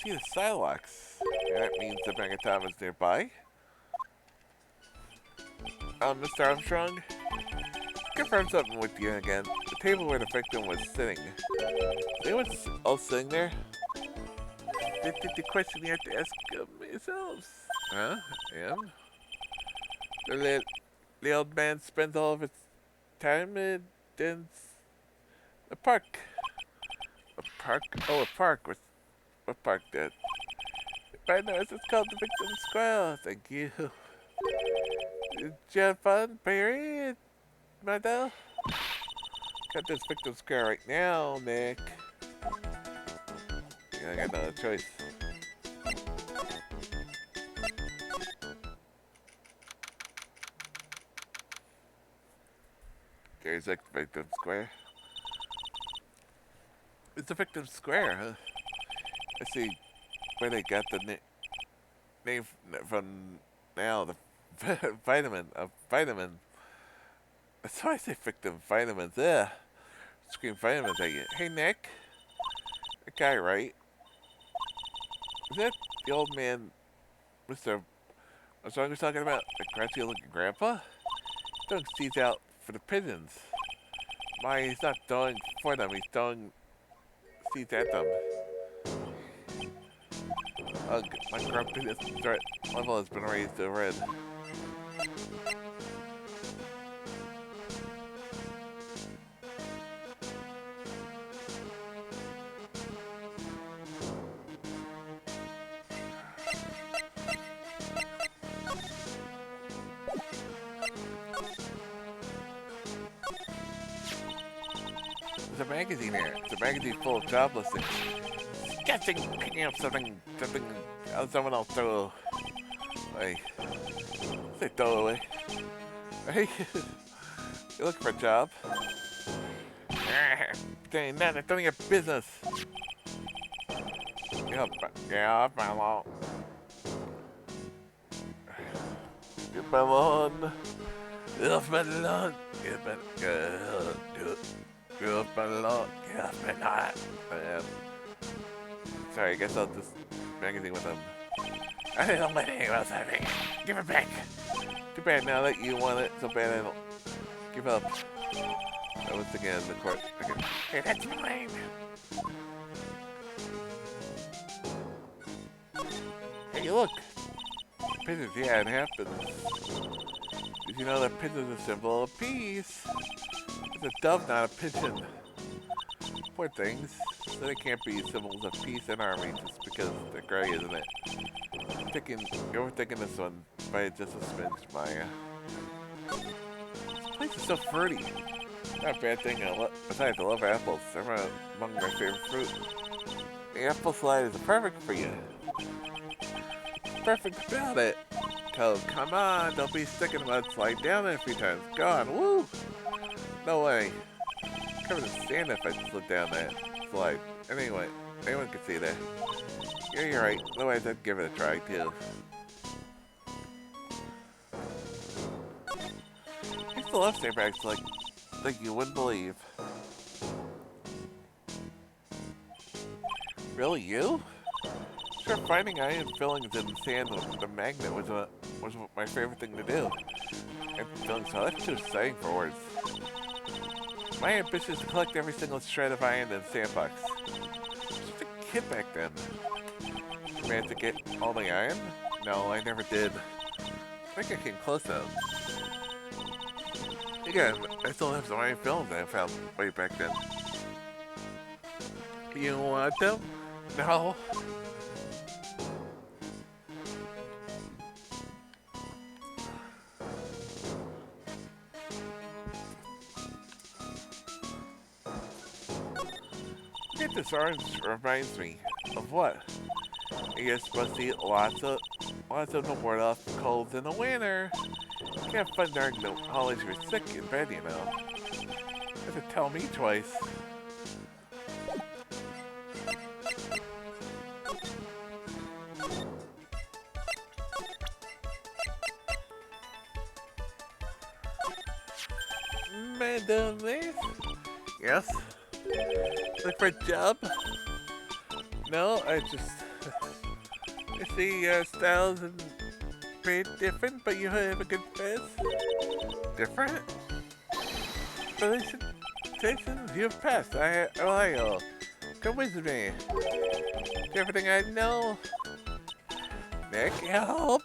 See the Silex. And that means the Megaton is nearby. Mr. Armstrong, confirm something with you again. The table where the victim was sitting. Is anyone all sitting there? The question you have to ask yourselves. Huh? Yeah? The old man spends all of his time in the park. A park? Oh, a park. What park did? If I know it's called the Victim Square. Thank you. Did you have fun, period, Madel? Got this Victim Square right now, Nick. Yeah, I got no choice. There's like the Victim Square. It's the Victim Square, huh? I see where they got the name from now. The vitamin. That's why I say victim vitamins. Yeah. Scream vitamins at you. Hey, Nick. That guy, right? Is that the old man, Mr. What's wrong was talking about? The grouchy looking grandpa? He's throwing seeds out for the pigeons. He's not throwing for them. He's throwing seeds at them. Ugh, my grumpiness threat level has been raised to red. There's a magazine here. It's a magazine full of job listings. Disgusting picking up something someone else throw away. Say throw away. Hey, you looking for a job? Dang, that's none of your business. Yeah, my law. Get my lawn. Get off my lawn. Get off my lawn. Get off my lawn. Sorry, I guess I'll just magazine with them. I didn't let anyone else have it. Give it back. Too bad now that you want it so bad I don't give up. I was thinking of the court. Okay. Hey, that's mine. Hey, look. Pigeons, yeah, it happens. Did you know that pigeon is a symbol of peace? It's a dove, not a pigeon. Poor things. So they can't be symbols of peace and harmony just because they're gray, isn't it? You're overthinking this one by just a smidge, Maya. This place is so fruity. Not a bad thing. Besides, I love apples. They're among my favorite fruit. The apple slide is perfect for you. Perfect about it. Code, come on, don't be sticking mud. Slide down it a few times. Gone. Woo! No way. Covered in sand if I slid down that slide. Anyway, anyone can see that. Yeah, you're right. Otherwise, I'd give it a try too. I used to love sandbags like you wouldn't believe. Really, you? Sure, finding iron fillings in sand with the magnet was my favorite thing to do. And fillings, so that's too exciting for words. My ambition is to collect every single shred of iron in the sandbox. I was just a kid back then. You managed to get all the iron? No, I never did. I think I came close though. Again, I still have some iron films I found way back then. You want them? No. This orange reminds me of what? You're supposed to eat lots of the ward off colds in the winter. You can't have fun during the holidays you're sick in bed, you know. You have to tell me twice. Madam, yes? Look for a job? No, I just... see, styles and pretty different, but you have a good face. Different? Felicitations, you have passed. Ohio. Come with me. Everything I know. Nick, help!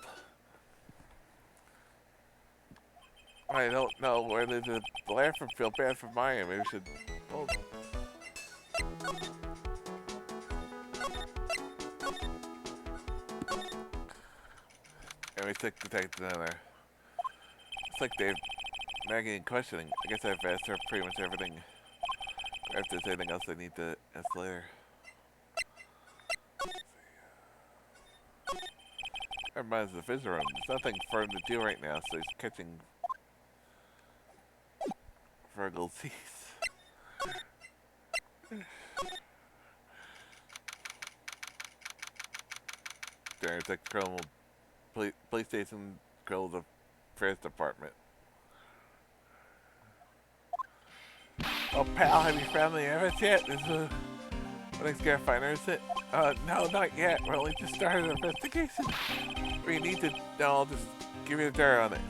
I don't know where there's a laugh and feel bad for Maya. Maybe we should. Oh. And we took detective down there. It's like they've Maggie and questioning. I guess I've asked her pretty much everything. Or if there's anything else I need to ask later. That reminds me of the visitor room. There's nothing for him to do right now, so he's catching Virgil teeth. There, it's like criminal police station, criminal the affairs department. Oh, pal, have you found the evidence yet? This is a next guy finder, is it? No, not yet. We're only just started an investigation. We need to. No, I'll just give you the dirt on it.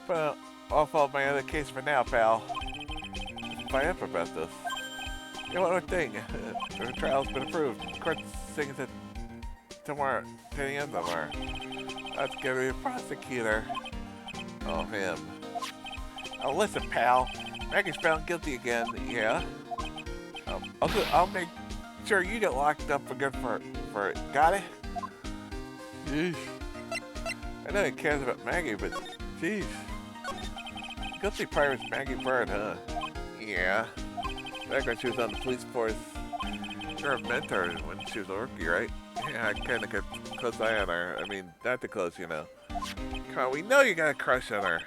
But I'll follow my other case for now, pal. Find up about this. Yeah, one more thing. The trial's been approved. Court's saying that tomorrow, 10 a.m. tomorrow. That's gonna be a prosecutor. Oh, him. Oh, listen, pal. Maggie's found guilty again. Yeah. I'll make sure you get locked up for good for it. Got it? Jeez. I know he cares about Maggie, but jeez. Guilty part was Maggie Bird, huh? Yeah. Back when she was on the police force, you're a mentor when she was a rookie, right? Yeah, I kind of kept a close eye on her. I mean, not too close, you know. Come on, we know you got a crush on her.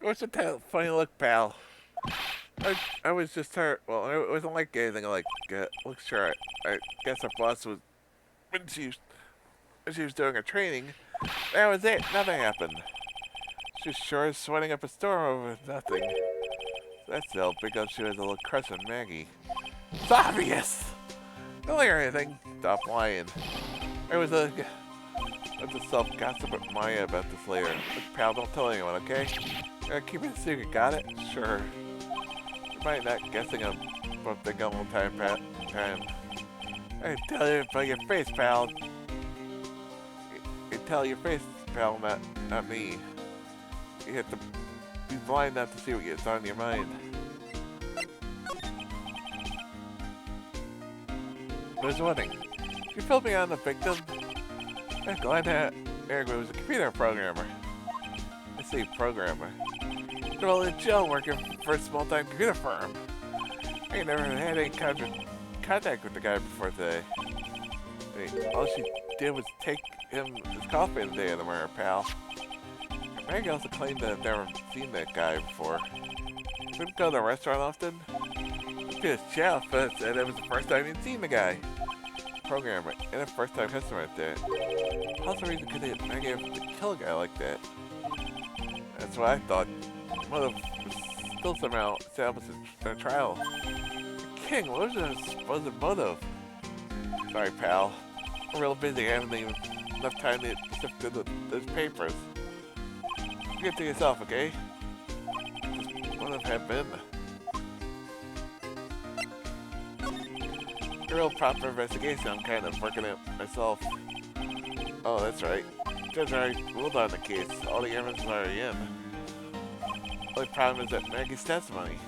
What's the funny look, pal? I was just hurt. Well, it wasn't like anything like, look, sure, I guess her boss was, when she was doing her training, that was it. Nothing happened. She sure is sweating up a storm over nothing. That's all because she has a little crush on Maggie. It's obvious! Don't hear anything. Stop lying. There was a self-gossip at Maya about this later. Look, pal, don't tell anyone, okay? Keep it a secret, got it? Sure. You might not guessing I'm both the gun time. I tell you about your face, pal. You tell your face, pal, not me. You have to be blind not to see what's on your mind. I was wondering, you filled me on the victim? I'm glad that Eric was a computer programmer. I say programmer. Well, in jail working for a small-time computer firm. I ain't never had any contact with the guy before today. All she did was take him his coffee the day of the murder, pal. Maggie also claimed to have never seen that guy before. Couldn't go to the restaurant often. He was chef, but said it was the first time he'd seen the guy. Programmer and a first-time customer at that. How's the reason could Maggie have to kill a guy like that? That's what I thought. Motive was still somehow established in a trial. King, what was the supposed motive? Sorry, pal. I'm real busy. I haven't even enough time to sift through those papers. You get to yourself, okay? What have had been? A real proper investigation. I'm kind of working it myself. Oh, that's right. Judge already ruled on the case. All the evidence is already in. The only problem is that Maggie's testimony.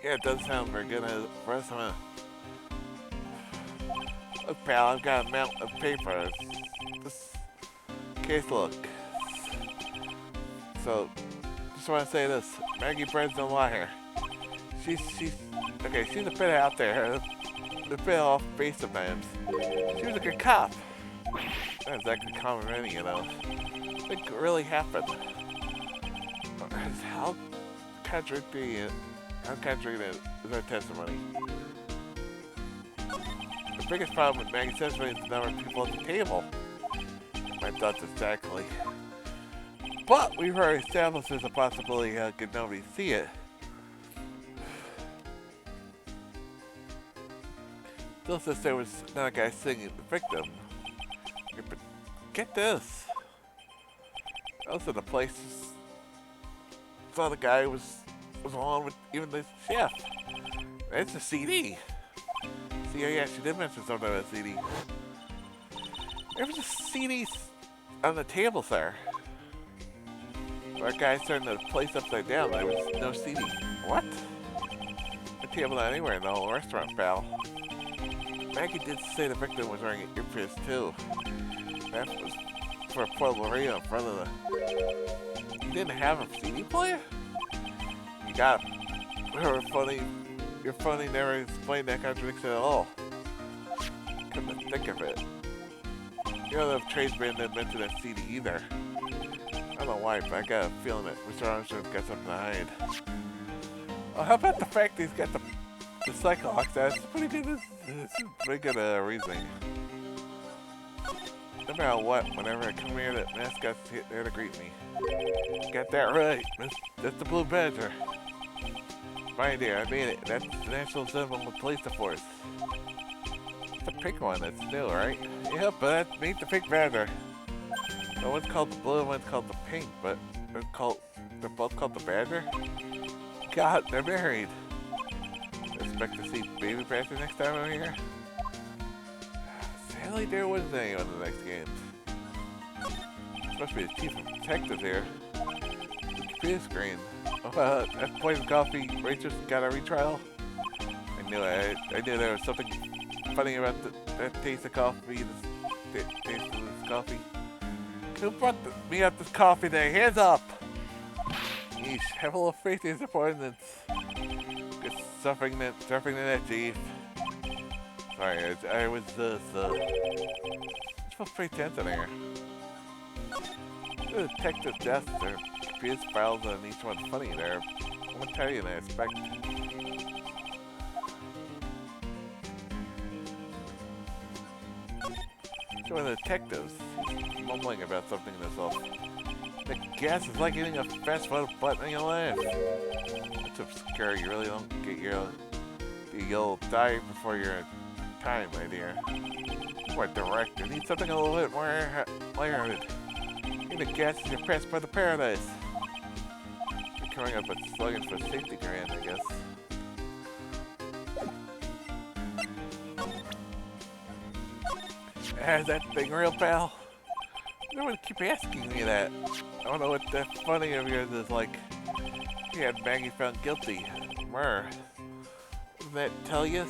Yeah, it does sound very good for us, huh? Look, pal, I've got a amount of papers. This case look. So, just want to say this. Maggie Bird's no liar. She's a bit out there. A bit off base sometimes. She was a good cop. Not exactly common any, you know. It really happened. How contradicting is her testimony? The biggest problem with Maggie's testimony is the number of people at the table. My thoughts exactly. But we've already established there's a possibility how could nobody see it. Still says there was another guy singing the victim. Yeah, but get this. Also, the place saw the guy was along with even the chef. It's a CD. See, oh yeah, she did mention something about a CD. There was a CD on the table, sir. Our guy turned the place upside down. There was no CD. What? The table not anywhere in the whole restaurant, pal. Maggie did say the victim was wearing an earpiece too. That was for a portable radio in front of the... You didn't have a CD player? You got it. Your funny never explained that contradiction at all. Couldn't think of it. You don't know if Trey's band didn't mention that CD either. I don't know why, but I got a feeling that Mr. Armstrong's got something to hide. Well, how about the fact that he's got the Cyclops? That's pretty good. This is pretty good reasoning. No matter what, whenever I come here, that mascot's there to greet me. Got that right. That's the Blue Badger. Fine, dear, I made it. That's the national symbol of the police force. It's the pink one. That's new, right? Yep, but that made the pink badger. So one's called the blue, one's called the pink, but they're both called the badger. God, they're married. Expect to see Baby Badger next time I'm here. Sadly, there wasn't anyone in the next games. Supposed to be the chief of detectives here. The computer screen. Oh, that poison coffee waitress got a retrial. I knew it. I knew there was something funny about that taste of coffee. The taste of this coffee. Who brought me up this coffee there? Hands up! Yeesh, have a little faith in his appointments. Just suffering the net, Chief. Sorry, I was it feels pretty tense in here. The detective desk, their computer files on each one's funny there. I'm gonna tell you that I expect. So one of the detectives, he's mumbling about something to himself. The gas is like hitting a fast food button in your life. That's obscure. You really don't get you'll die before your time, my dear. More direct. You need something a little bit more lighthearted. The gas is your passport to paradise. You're coming up with slogans for safety grand, I guess. Is that thing real, pal? No one keep asking me that. I don't know what that funny of yours is like. You had Maggie found guilty. Murr. Doesn't that tell you?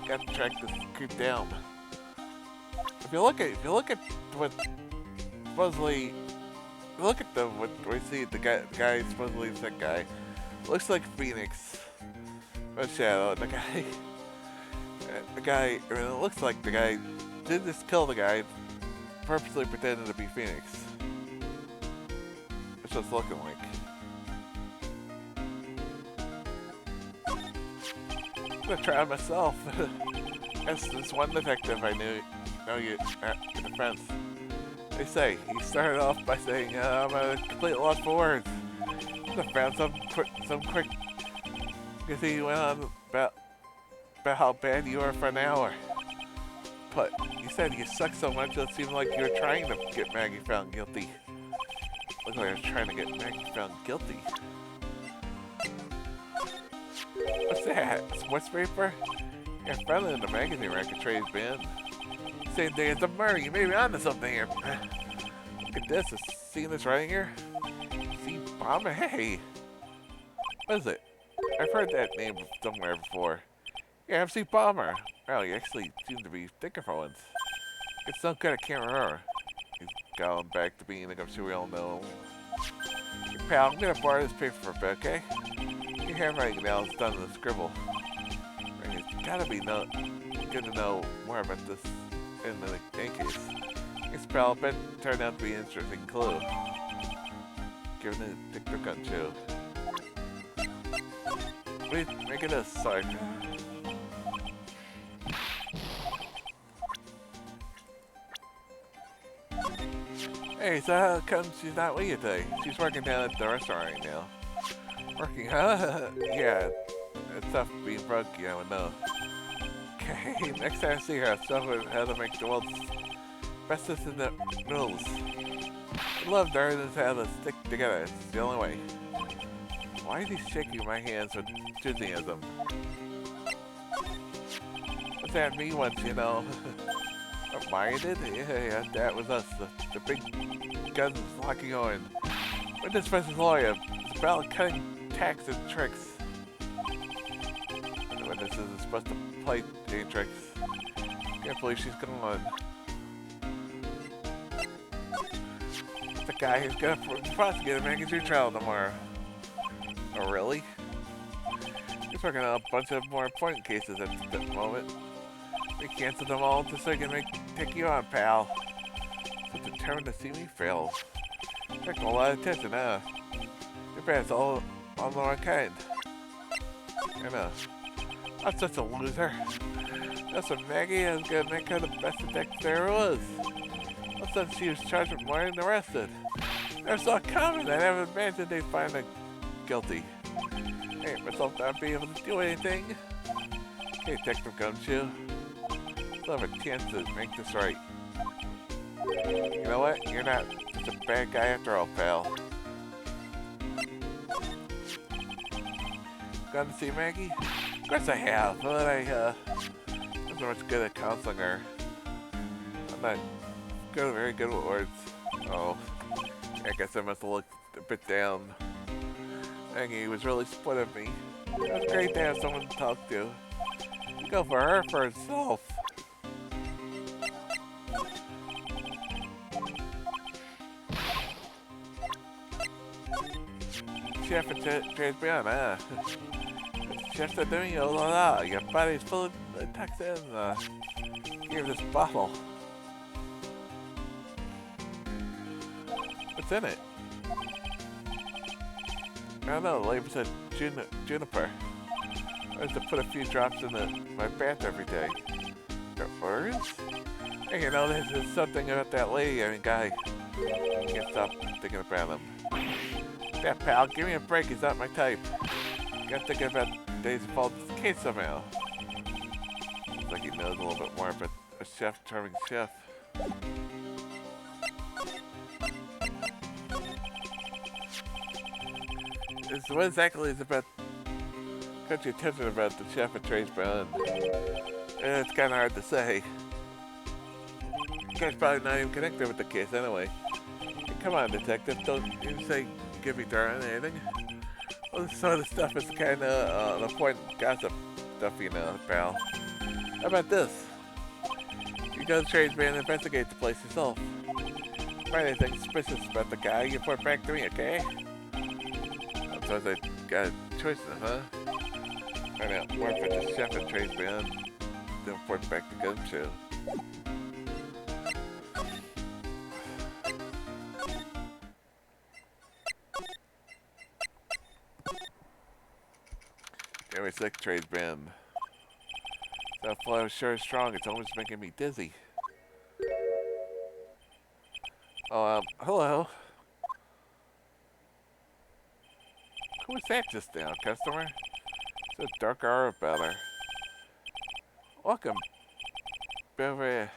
Got to track this creep down. If you look at what supposedly, what we see the guy supposedly is that guy. Looks like Phoenix. A shadow. The guy. I mean, it looks like the guy did just kill the guy, purposely pretending to be Phoenix. It's just looking like. I'm gonna try it myself. That's this one detective I know you in defense. They say he started off by saying, "I'm a complete loss for words." I found some quick. Because he went on about how bad you are for an hour. But you said you suck so much it seemed like you were trying to get Maggie found guilty. Looked like I was trying to get Maggie found guilty. What's that? Sports paper? Yeah, I found it in the magazine rack Trey's bin. Same thing as a murder. You may be onto something here. Look at this. Seeing this right here? See Bomber? Hey! What is it? I've heard that name somewhere before. Yeah, MC Bomber. Well, you actually seem to be thinking for once. It's so good I can't remember. He's going back to being like I'm sure we all know. Hey, pal, I'm gonna borrow this paper for a bit, okay? Your handwriting now is done in the scribble. It's gotta be good to know more about this in the case. This pal, bet turned out to be an interesting clue. Given it a tick gun too. Wait, make it a side. Hey, so how come she's not with you today? She's working down at the restaurant right now. Working, huh? Yeah, it's tough being broke, you know. Hey, next time I see her, I'll show her how to make the world's bestest in the noodles. I love learning how to stick together. It's the only way. Why is he shaking my hands with enthusiasm? What's that mean once, you know? Minded? Yeah, that was us. The big guns locking on. Witness versus lawyer. It's about cutting tacks and tricks. The witness is supposed to play any tricks. Can't believe she's gone. The guy who's gonna prosecute a magazine trial tomorrow. Oh, really? He's working on a bunch of more important cases at the moment. We canceled them all just so he can take you on, pal. So determined to see me fail. Attracting a lot of attention, huh? Your bad, all on the wrong kind. I know. I'm such a loser. That's what Maggie is gonna make her the best detective there was. All of a sudden she was charged with more than arrested. Never saw it coming. I never imagined they'd find her guilty. I ain't myself not being able to do anything. Okay, Detective Gumshoe. Still have a chance to make this right. You know what? You're not just a bad guy after all, pal. Gone to see Maggie? Of course I have, but I'm not much good at counseling her. I'm not very good with words. Oh, I guess I must have looked a bit down. Maggie was really supportive of me. It was great to have someone to talk to. Go for her for herself. Chef and Trades Beyond, huh? Chef said to me, oh la la, your body's full of toxins. Give this bottle. What's in it? I don't know, the label said juniper. I have to put a few drops in my bath every day. Your words? Hey, you know, there's something about that lady, guy. I can't stop thinking about him. Yeah, pal, give me a break, he's not my type. Gotta think about days involved in this case somehow. Looks like he knows a little bit more about a charming chef. So what exactly is about got your attention about the chef at Trace Brown? It's kinda hard to say. You guys probably not even connected with the case anyway. Hey, come on, detective, don't you say give me dirt on anything. Well, this sort of stuff is kinda important gossip stuff, you know, pal. How about this? You go to Trace Brown and investigate the place yourself. Find anything suspicious about the guy, you report back to me, okay? So I got a choice then, huh? Find out more about the chef and Trace Beyond, then report back to Gumshoe. Very sick, Trace Beyond. That flow sure is strong, it's almost making me dizzy. Oh, hello. Who was that just now, customer? So dark aura about her. Welcome. Over.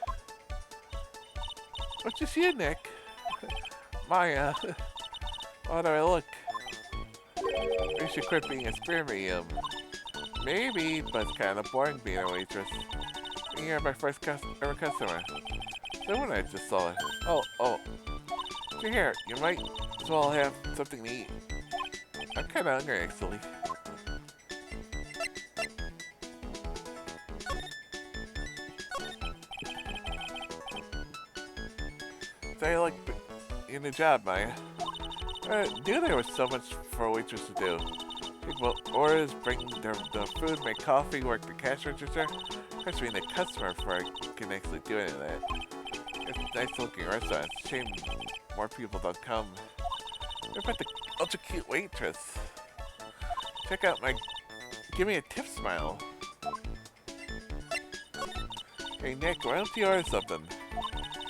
What's just you, Nick? Maya. How do I look? You should quit being a spear medium. Maybe, but it's kind of boring being a waitress. You're my first ever customer. Someone I just saw it. Oh. You're here. You might as well have something to eat. I'm kind of hungry, actually. So you like your new job, Maya? Knew there was so much for a waitress to do. People orders, bring the food, make coffee, work the cash register. Of course, being a customer before I can actually do any of that. It's a nice looking restaurant. It's a shame more people don't come. What about the ultra cute waitress? Check out my give me a tip smile. Hey Nick, why don't you order something?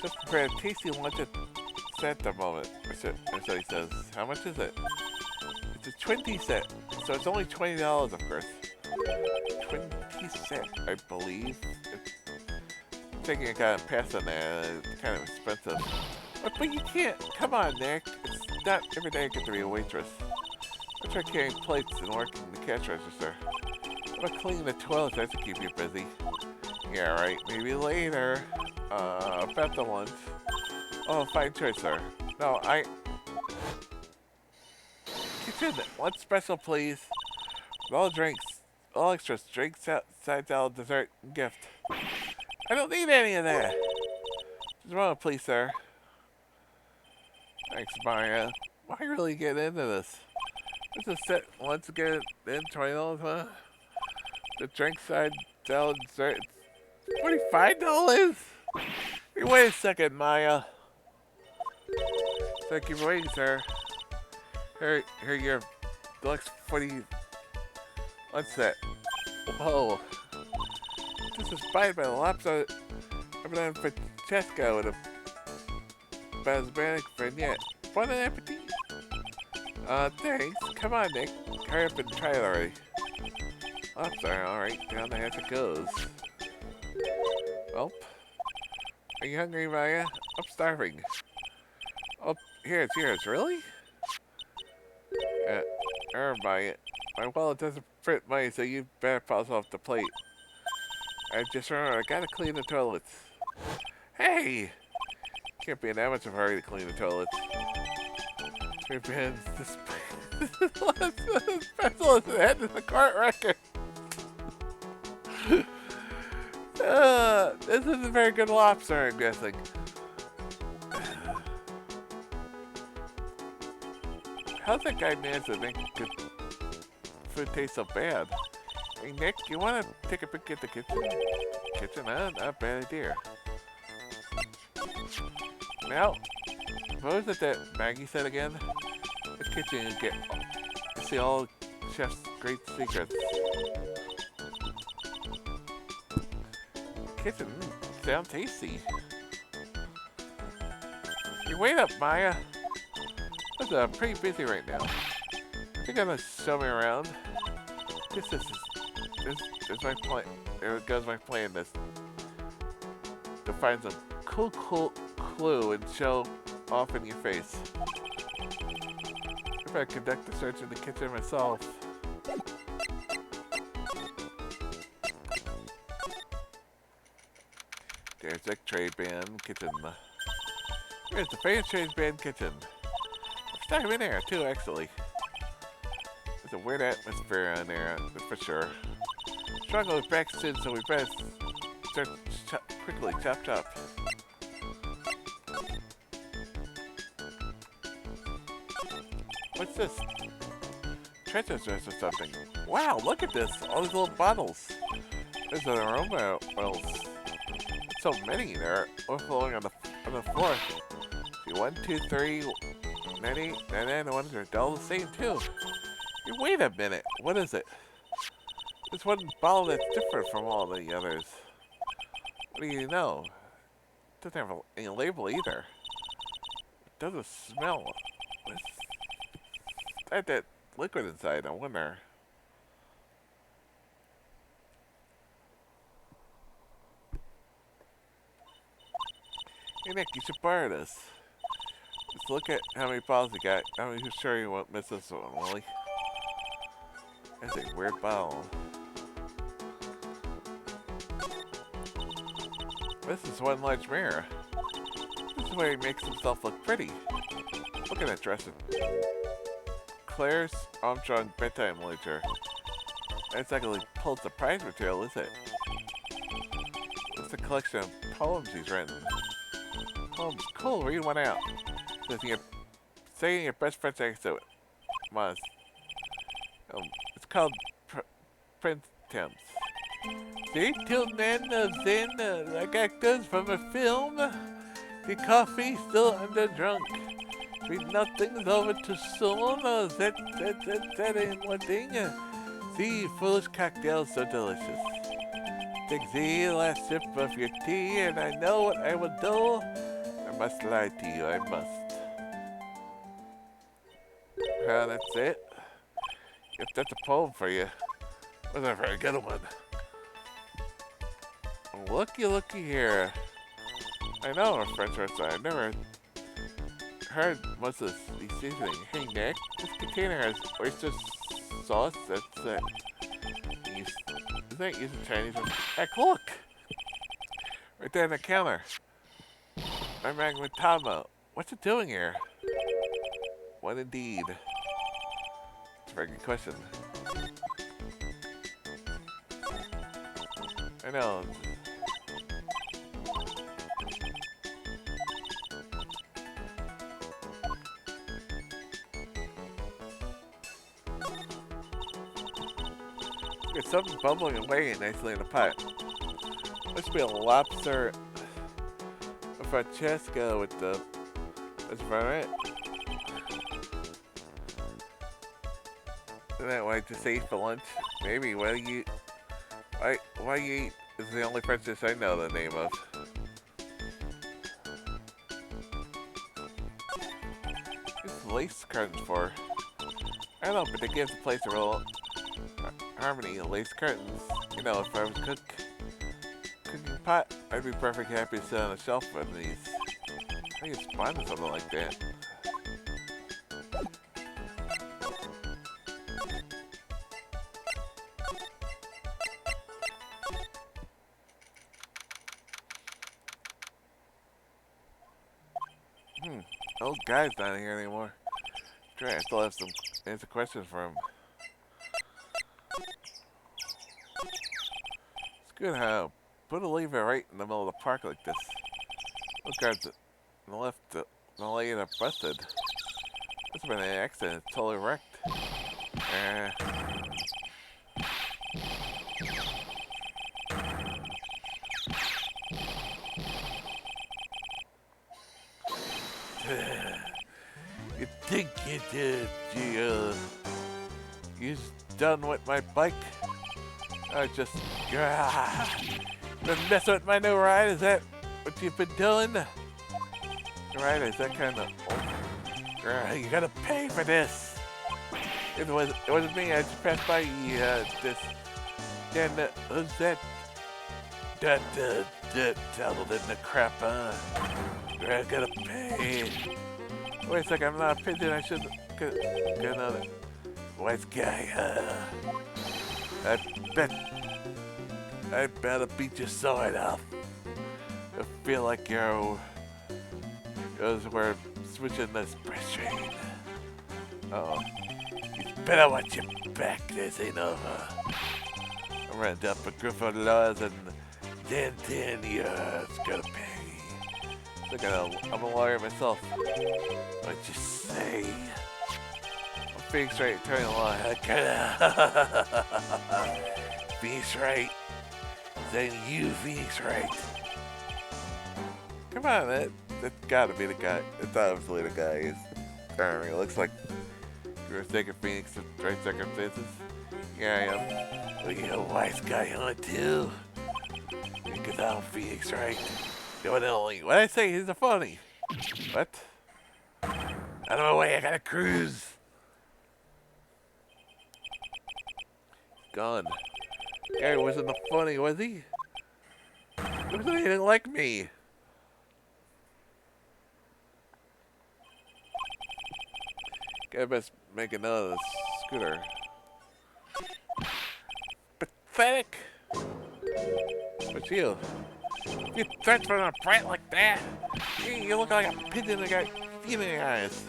Just prepare a tasty lunch at the moment. So he says, how much is it? It's a 20 cent, so it's only $20 of course. 20 he's sick, I believe. Taking a kind of pass on that. It's kind of expensive. But you can't. Come on, Nick. It's not every day I get to be a waitress. I try carrying plates and working the cash register. But cleaning the toilets has to keep you busy. Yeah, right. Maybe later. About the lunch. Oh, fine choice, sir. No, Kitchen, one special, please. All drinks. All extras. Drinks, side salad, dessert, and gift. I don't need any of that. Just one, please, sir. Thanks, Maria. Why really get into this? This is set once again in $20, huh? The drink side salad dessert. $45? Hey, wait a second, Maya. Thank you for waiting, sir. Here your deluxe 40. What's that? Whoa. This is inspired by the lobster I've been on Francesco with a basmanic vignette. Bon appetit. Thanks. Come on, Nick. Hurry up and try it already. Lobster, alright. Down the hatch it goes. Well, are you hungry, Maya? I'm starving. Oh, here, it's yours. Really? Maya. My wallet doesn't print money, so you better pass off the plate. I just remembered, I gotta clean the toilets. Hey! Can't be in that much of a hurry to clean the toilets. This special is head to the cart record. This isn't a very good lobster, I'm guessing. How's that guy manage to make good food taste so bad? Hey, Nick, you want to take a peek at the kitchen? Kitchen, not a bad idea. Now, what was it that Maggie said again? The kitchen, you get to see all chef's great secrets. Kitchen, sound tasty. Hey, wait up, Maya. I'm pretty busy right now. You're gonna show me around. This is my plan. There goes my plan. This to find some cool clue and show off in your face. If I conduct the search in the kitchen myself. There's the trade band kitchen. Here's the famous trade band kitchen. Stuck him in there too, actually. There's a weird atmosphere in there, for sure. Struggle with back soon, so we better start quickly. Chop. What's this? Treasure chest or something. Wow, look at this! All these little bottles. There's an aroma oils. So many there, overflowing on the floor. See, 1, 2, 3. 98, 99, 100, they're all the same too. Hey, wait a minute, what is it? There's one bottle that's different from all the others. What do you know? It doesn't have any label either. It doesn't smell. What's that liquid inside? I wonder. Hey Nick, you should borrow this. Let's look at how many bottles you got. I'm sure you won't miss this one, will he? That's a weird bottle. This is one large mirror. This is where he makes himself look pretty. Look at that dressing. Claire's Armstrong bedtime literature. That's actually Pulitzer Prize material, is it? It's a collection of poems he's written. Poems, cool, read one out. Saying your best friend's accent must. It's called Prince Temps. See, till then, then, like actors from a film, the coffee still underdrunk. Sweet nothing's over too soon, that ain't one thing. See, foolish cocktails so delicious. Take the last sip of your tea, and I know what I will do. I must lie to you, I must. That's it. If that's a poem for you, was a very good one. Looky here. I know our French restaurant. I've never heard most of these seasonings. Hey Nick, this container has oyster sauce. That's it. Isn't that using Chinese? Heck, look! Right there on the counter. I'm Mag with Tama. What's it doing here? What indeed? It's a very good question. I know. There's something bubbling away nicely in the pot. Must be a lobster Francesco with the... That's about right. Isn't that what I just ate for lunch? Maybe. Why you eat is the only French dish I know the name of. What's lace curtains for? I don't know, but they give the place a real harmony. Lace curtains. You know, if I was cooking pot, I'd be perfectly happy to sit on a shelf with these. I think it's fun or something like that. Old guy's not here anymore. I still have some answer questions for him. It's good how put a lever right in the middle of the park like this. Those guards on the left, the lane are busted. This has been an accident. It's totally wrecked. You think you done with my bike? I just been messing with my new ride. Is that what you've been doing? Right? Is that kind of old? You gotta pay for this. It wasn't me. I just passed by this. Then who's that? That tattled in the crap. I gotta pay. Wait a second, I'm not a pigeon. I should get another white guy. I better beat your side off. I feel like we're switching this press train. Uh-oh. You better watch your back. This ain't over. I ran up a Griffith laws and then 10 years. Gotta pay. I'm a lawyer myself. What'd you say? I'm Phoenix Wright, attorney law. Phoenix Wright. Then you, Phoenix Wright. Come on, that's gotta be the guy. It's obviously the guy. He's attorney. It looks like you're thinking Phoenix in the right circumstances. Yeah, I am. Well, you're a wise guy, huh, too? Because I'm Phoenix Wright. What did I say? He's a funny. What? Out of my way, I gotta cruise. Gone. Guy wasn't the funny, was he? He wasn't anything like me. Guy best make another scooter. Pathetic. What's you? You threats from a brat like that? You look like a pigeon that got feeling eyes.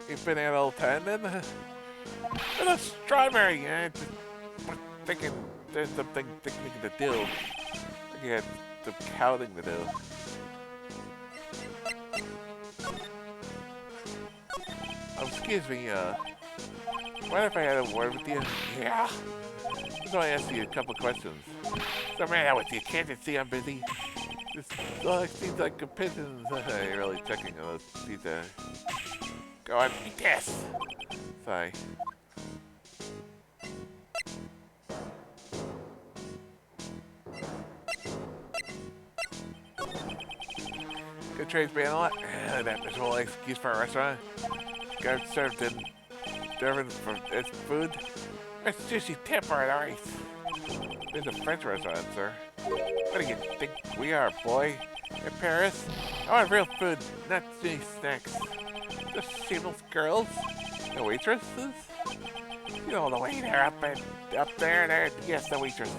You've been here all the time then? With a strawberry, just thinking there's something to do. I think you had some counting to do. Excuse me, what if I had a word with you? Yeah. I just want to ask you a couple questions. So man, out with you. Can't you see I'm busy? This seems like a pigeon. You're really checking on those pizza. Go on, eat this. Sorry. Good trades being a lot. That miserable excuse for a restaurant. Guard served in serving for its food. It's just you tip or ice. It's a French restaurant, sir. What do you think we are, boy? In Paris? I want real food, not any snacks. Just shameless girls? The waitresses? You know the waiter up there. Yes, the waitress.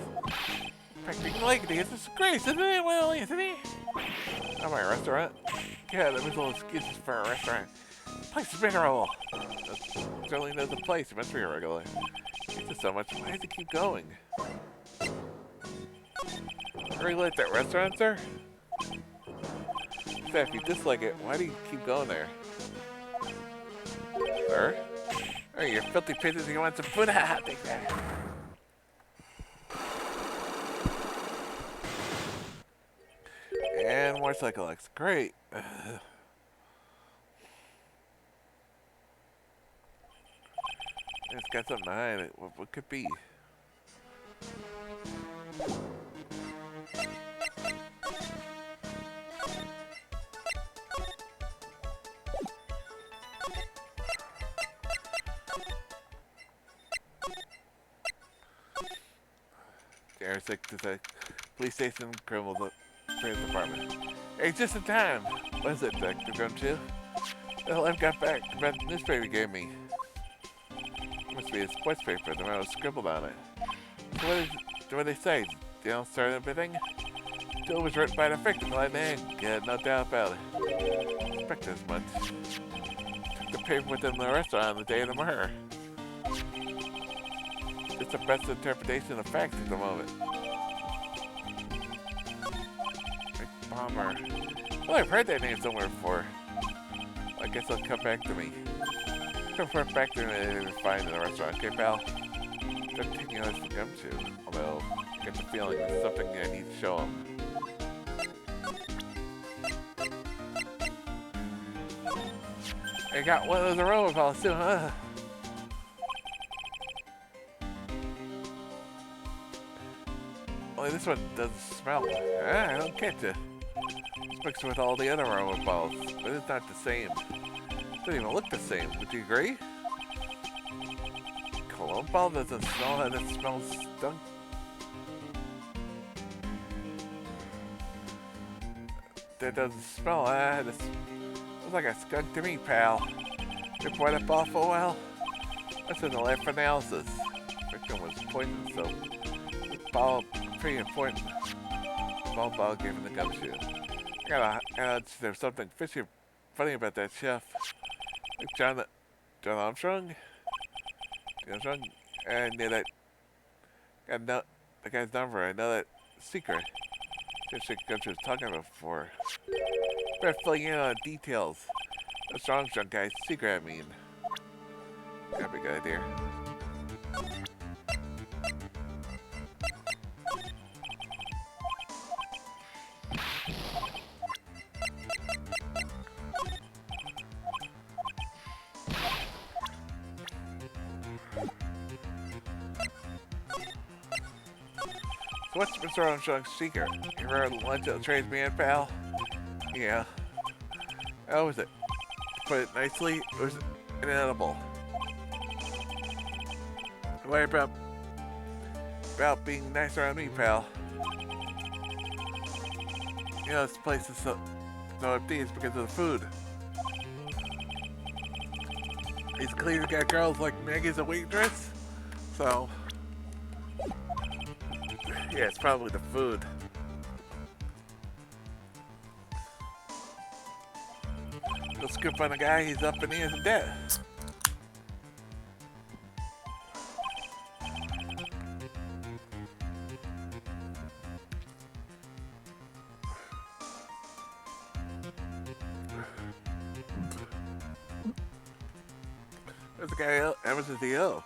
Practicing like this is great, isn't it? Well, isn't it? Oh, my restaurant? Yeah, that was little excuses for a restaurant. Place is miserable. Certainly knows the place. It must be irregular. It's just so much. Why does it keep going? Really like that restaurant, sir? If you dislike it, why do you keep going there? Sir? Oh, you're filthy pigeons, you want some food? Haha, take that. And more Cycle X. Great. It's got something behind it. What could it be? There's the police station, criminal affairs department. Hey, just in time. What is it, Detective Gumshoe? Well, I've got back the newspaper you gave me. Must be a sports paper. The man was scribbled on it. So what did they say? They don't start everything? It was written by the victim, like that. Yeah, no doubt about it. Expect as much. Took the paper with them in the restaurant on the day of the murder. It's the best interpretation of facts at the moment. Big Bomber. Well, I've heard that name somewhere before. I guess it'll come back to me. Come back to me and find in the restaurant. Okay, pal? Don't think he knows to come to. Although, I get the feeling it's something I need to show him. I got one of those aroma balls too, huh? Only this one doesn't smell. Ah, I don't get it. It's mixed with all the other aroma balls, but it's not the same. It doesn't even look the same. Would you agree? Cologne ball doesn't smell and it smells stunk. That doesn't smell. This looks like a skunk to me, pal. You brought up off for a while? That's in the lab for analysis. Victim was poisoned, so ball pretty important. Ball gave him the gumshoe. There's something fishy, funny about that chef. Like John Armstrong? I knew that. The guy's number. I know that secret. Just like Gumshoe was talking about before. Better filling in on details. That's Armstrong guy's secret, I mean. That'd be a good idea. So what's Mr. Armstrong's secret? You ever had lunch at the tradesman, pal? Yeah. How was it? To put it nicely, it was inedible. What about being nice around me, pal? You know, this place is so empty, it's because of the food. He's clearly got girls like Meg as a waitress, so yeah, it's probably the food. Go scoop on a guy, he's up and he is dead. There's a guy, how much does he owe?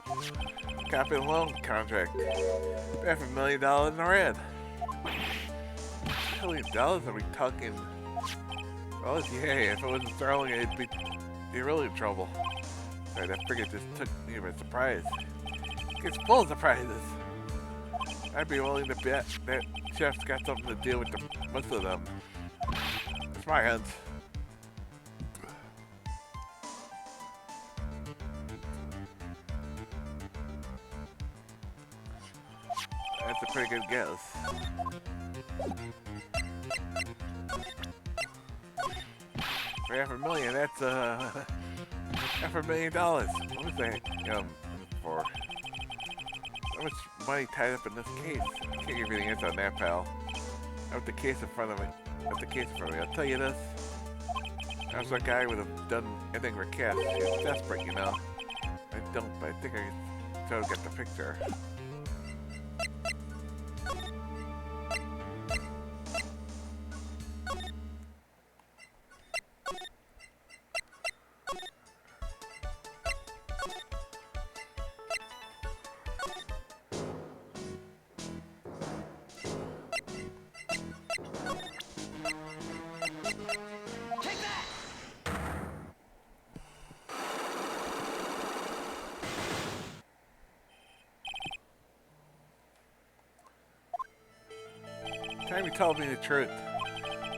Copy the loan contract. $500 million in the red. $1 million? Are we talking? Oh, yeah, if it wasn't sterling, it'd be really in trouble. Sorry, that frigate just took me by surprise. It's full of surprises. I'd be willing to bet that chef's got something to do with most of them. It's my hunch. That's a pretty good guess. For $500,000, that's $500,000. What was that for? How much money tied up in this case? I can't give you the answer on that, pal. I have the case in front of me. I'll tell you this. I was a guy would have done anything for cash. He's desperate, you know. I don't, but I think I can try to get the picture. Time you told me the truth.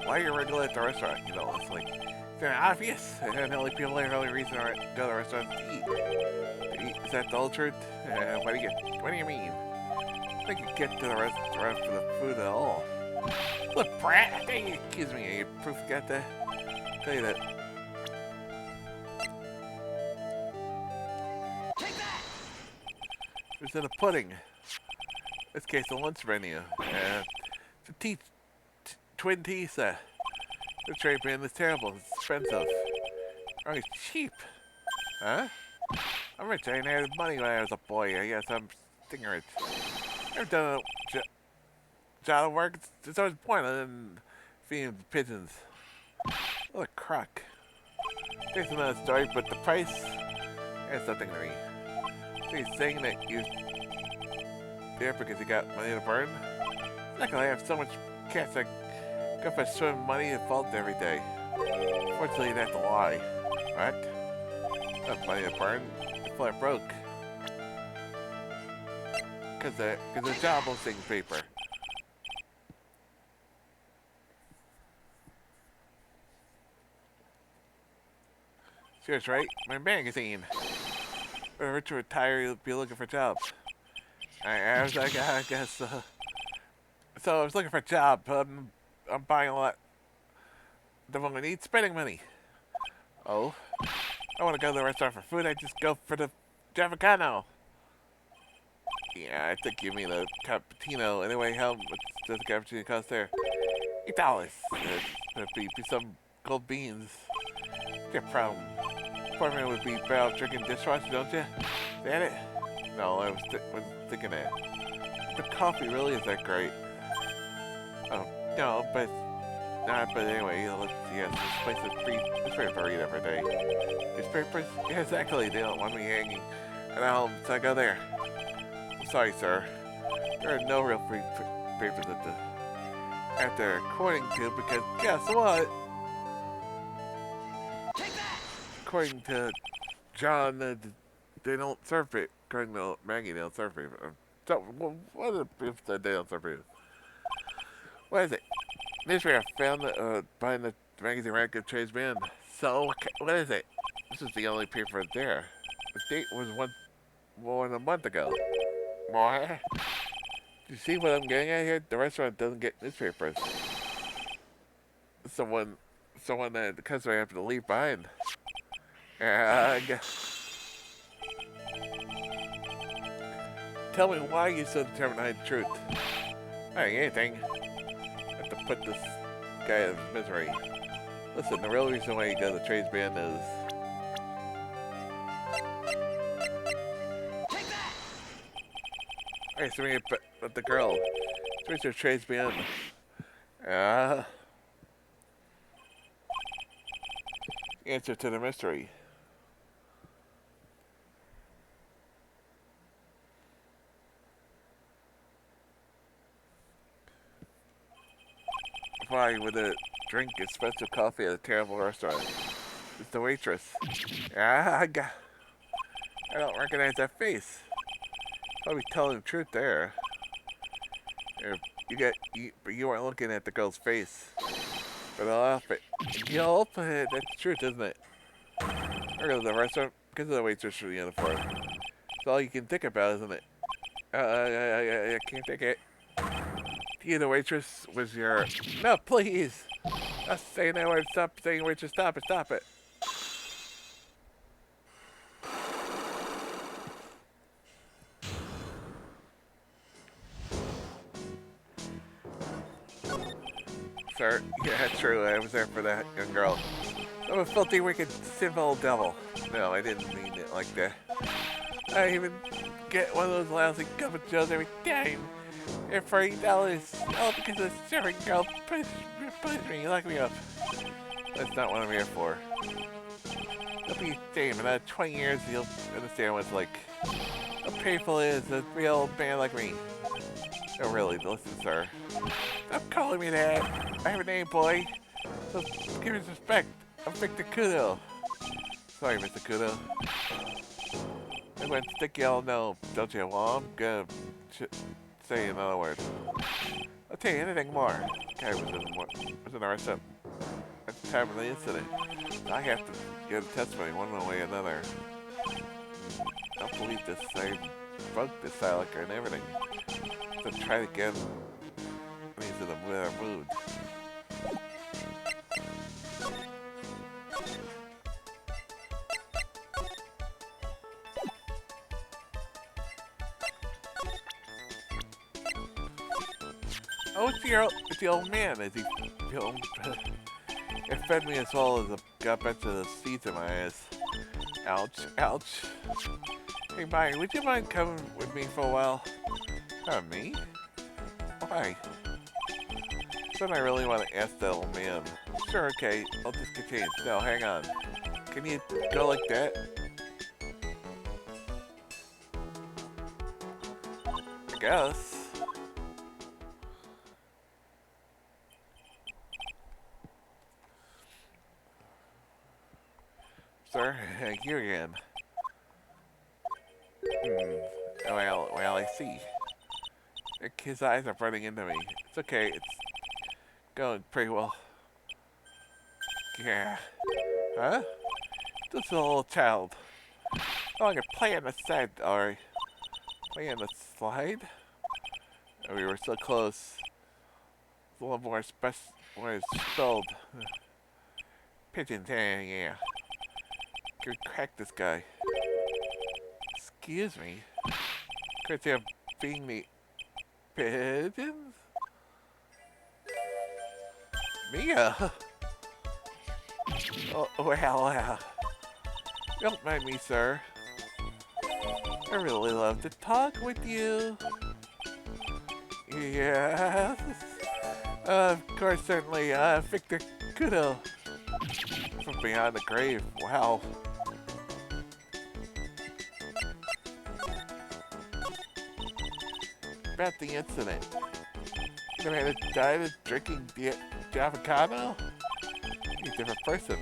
Why are you regular at the restaurant? You know, it's like, it's obvious. And the only people there, the only reason I go to the restaurant is to eat. Is that the whole truth? What do you mean? I think you get to the restaurant for the food at all. Look, brat, I think you accuse me. You proof you got that? I'll tell you that. Take that! It's in a pudding. In this case, the lunch menu. The twin teeth, the trade brand is terrible. It's expensive. Oh, it's cheap. Huh? I'm rich. I didn't have money when I was a boy. I guess I'm stinking rich. I've done a job of work. It's always pointless than feeding pigeons. What a crock. There's another story, but the price has nothing to me. So you're saying that you there because you got money to burn? Luckily, I have so much cash I go for swimming money and fault every day. Fortunately, that's a lie. What? Not money to burn. It's flat broke. Cause the job posting paper. Serious, right? My magazine. For a rich retiree, you'll be looking for jobs. I guess. So I was looking for a job. I'm buying a lot. Don't want to need spending money. Oh, I want to go to the restaurant for food. I just go for the Javicano. Yeah, I think you mean a cappuccino. Anyway, how much does the cappuccino cost there? $8. That'd be some cold beans. Your problem. Poor man would be better off drinking dishwasher, don't you? Is that it? No, I was thinking that. The coffee really is that great. Oh, no, but anyway, let's see. Yes, this place is free. It's free to read every day. Newspapers? Yeah, exactly. They don't want me hanging at home, so I go there. I'm sorry, sir. There are no real free papers at there, according to, because guess what? According to John, they don't serve it. According to Maggie, they don't serve it. So, what is it if they don't serve it? What is it? Newspaper found buying the magazine rank of Trades Man. So, what is it? This is the only paper there. The date was more than a month ago. More? You see what I'm getting at here? The restaurant doesn't get newspapers. Someone that the customer have to leave behind. I guess. Tell me why you so determined to hide the truth. Hey, anything. I have to put this guy out of his misery. Listen, the real reason why you go to the trades band is... Hey, so we but the girl. Switch your trades band. Answer to the mystery. Why would a drink espresso coffee at a terrible restaurant? It's the waitress. I don't recognize that face. Probably telling the truth there. But you weren't looking at the girl's face. But I'll outfit. Yup, that's the truth, isn't it? I go to the restaurant because of the waitress for the uniform. It's all you can think about, isn't it? I can't take it. You, the waitress, was your... No, please! I'll say that word. Stop saying waitress. Stop it, stop it. Sir, yeah, true. I was there for that young girl. I'm a filthy, wicked, sinful devil. No, I didn't mean it like that. I even get one of those lousy government shows every time. And for $8, all because a servant girl pushed me, locked me up. That's not what I'm here for. You'll be ashamed. In another 20 years, you'll understand what it's like. How painful it is to be an old man like me. No, really, listen, sir. Stop calling me that. I have a name, boy. So give me respect. I'm Victor Kudo. Sorry, Mr. Kudo. I went stick yell no, don't you? Well, I'm gonna say another word. I'll tell you anything more. Guy was in our restaurant at the time of the incident. I have to get a testimony one way or another. I don't believe this. I broke this Silac and everything. To try to get him when he's in a better mood. Oh, it's the old man. Is he? It fed me as well as it got back to the seeds in my eyes. Ouch, ouch. Hey, Mike, would you mind coming with me for a while? Me? Why? Then I really want to ask that old man. Sure, okay, I'll just get changed. No, hang on. Can you go like that? I guess. Sir, you again. Well, I see. His eyes are running into me. It's okay, it's going pretty well. Yeah. Huh? This is a little child. Oh, I can play on the side, alright. Play on the slide? Oh, we were so close. It's a little more spelled. Pigeons, yeah. Can we crack this guy? Excuse me? Could you being the pigeons? Mia? Oh, well, don't mind me, sir. I really love to talk with you. Yes. Of course, certainly, Victor Kudo. From beyond the grave, wow. About the incident. The man that died of drinking the avocado? He's a different person.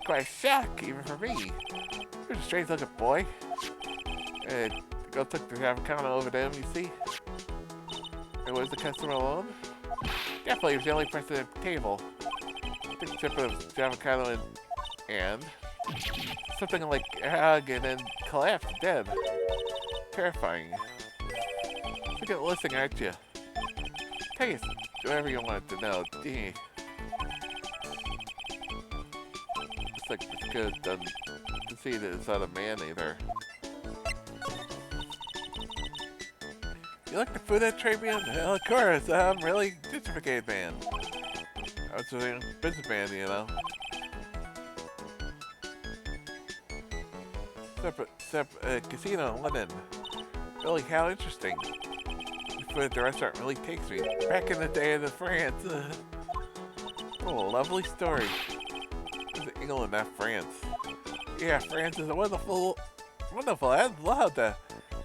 Quite a shock, even for me. You're a strange looking boy. And the girl took the avocado over to him, you see? And was the customer alone? Definitely, he was the only person at the table. Took a sip of the avocado and something like a hug and then collapsed dead. Terrifying. Look at listening, aren't you? Tell you whatever you wanted to know. Looks like it's good to see that it's not a man either. You like the food at Trabian? Well, of course, I'm really gentrificated man. I was a businessman, you know. Separate casino in London. Really, how interesting. The food at the restaurant really takes me back in the day of the France. Oh, lovely story. This is England, not France. Yeah, France is wonderful. I'd love to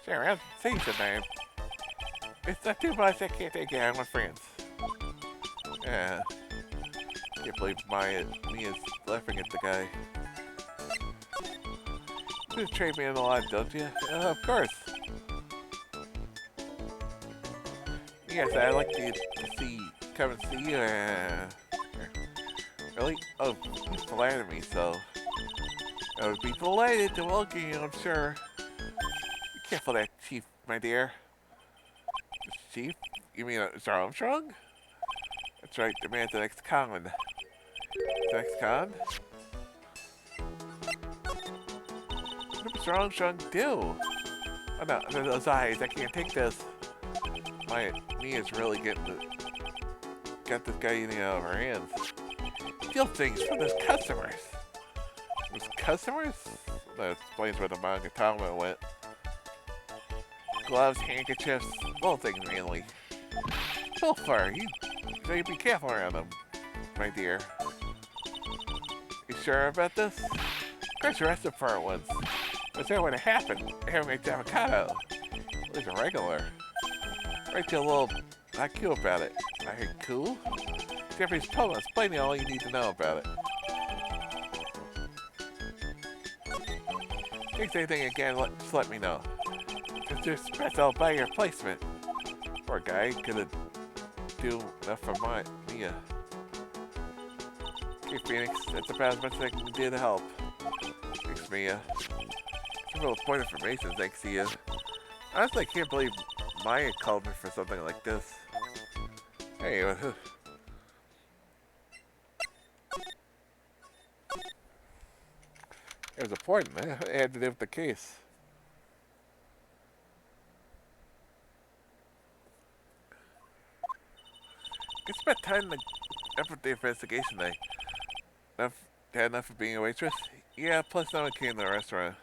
share around and see sometime. It's not too much. I can't take it. I want France. Yeah. Can't believe me is laughing at the guy. You trade me in a lot, don't you? Of course. Yes, I'd like to come and see you. Really? Oh, you flattered me, so I would be delighted to welcome you, I'm sure. Be careful that chief my dear? The chief? You mean Mr. Armstrong? That's right, the man's an ex-con. The ex-con? What did Mr. Armstrong do? Oh no, under those eyes, I can't take this. My knee is really got this guy eating out of our hands. Steal things from his customers. His customers? That explains where the Monogatama went. Gloves, handkerchiefs, little things mainly. Pilfer, so you be careful around him, my dear. You sure about this? Of course, arrested for it once. What's that would have happened? Hammer's avocado. He's a regular. Write you a little not cool about it. I heard cool? Jeffrey's poem explaining all you need to know about it. If there's anything again, just let me know. If there's special by your placement. Poor guy, couldn't do enough for Mia. Okay, Phoenix, that's about as much as I can do to help. Thanks, Mia. Some real important information, thanks to you. Honestly, I can't believe Maya called me for something like this. Hey, it was important. It had to do with the case. It's about time to up with the investigation day. Had enough of being a waitress? Yeah, plus no one came to the restaurant.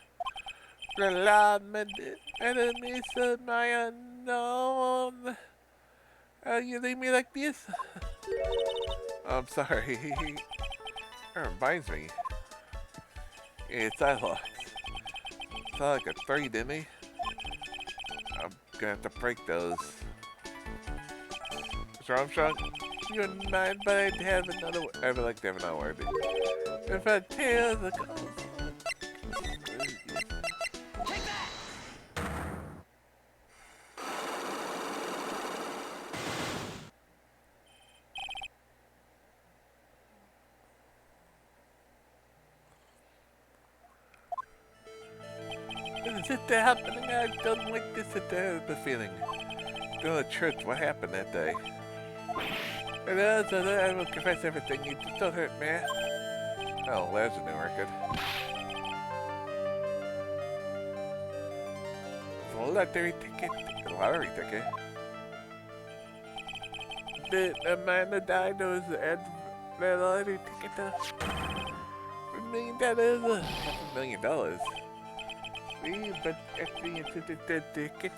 Enemies of my unknown. You leave me like this? I'm sorry. That reminds me. It's Alex. Saw like a 3, didn't he? I'm gonna have to break those. Mr. Armstrong, you wouldn't mind, but I'd have another. I would like to have another word. If I tell the Is it happening? I don't like this at the feeling. Go to church, what happened that day? I will confess everything, you just don't hurt me. Oh, there's a new record. It's a lottery ticket. A lottery ticket? The man that died was the lottery ticket. $1 million. $500,000. But the ticket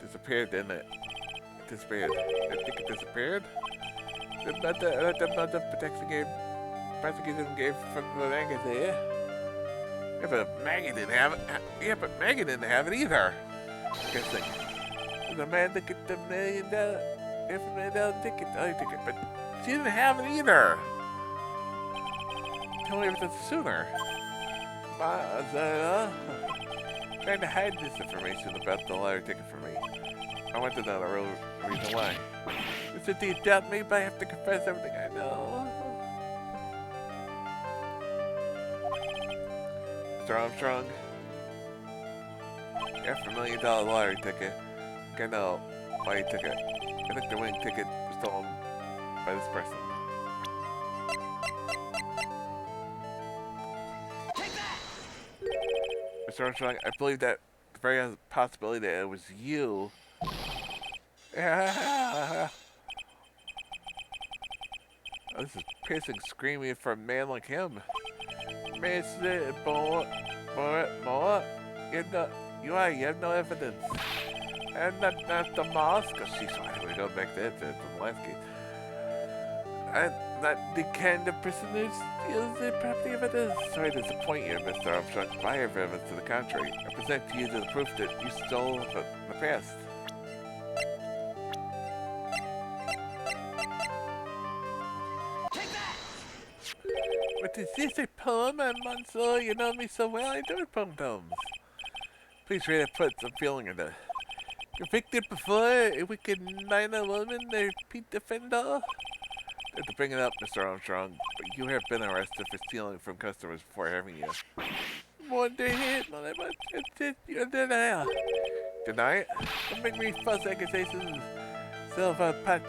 disappeared, didn't it? It disappeared. The ticket disappeared? The mother prosecution gave from the magazine. Yeah, but Maggie didn't have it. Yeah, but Maggie didn't have it either. Guessing. The man that get the $1 million ticket, but she didn't have it either. Tell me everything sooner. Trying to hide this information about the lottery ticket from me. I want to know the real reason why. Is it doubt me, but I have to confess everything I know. Mr. Armstrong? Half $1 million lottery ticket. I know why you took it. I think the winning ticket was stolen by this person. Mr. Armstrong, I believe that the very possibility that it was you. Oh, this is piercing, screaming for a man like him. Mr. More. You have no evidence. And not the mosque. Oh, she's we go back to the last case. And not the kind of person who steals the property of others. Sorry to disappoint you, Mr. Armstrong. I have evidence to the contrary. I present to you the proof that you stole from the past. What is this, a poem? I'm Monsieur. You know me so well. I do poems. Please read it, put some feeling in it. Convicted before a wicked minor woman, a repeat offender. I have to bring it up, Mr. Armstrong, but you have been arrested for stealing from customers before having you. One day hit, you're denial. Deny it? Don't make me false accusations. Self-pat.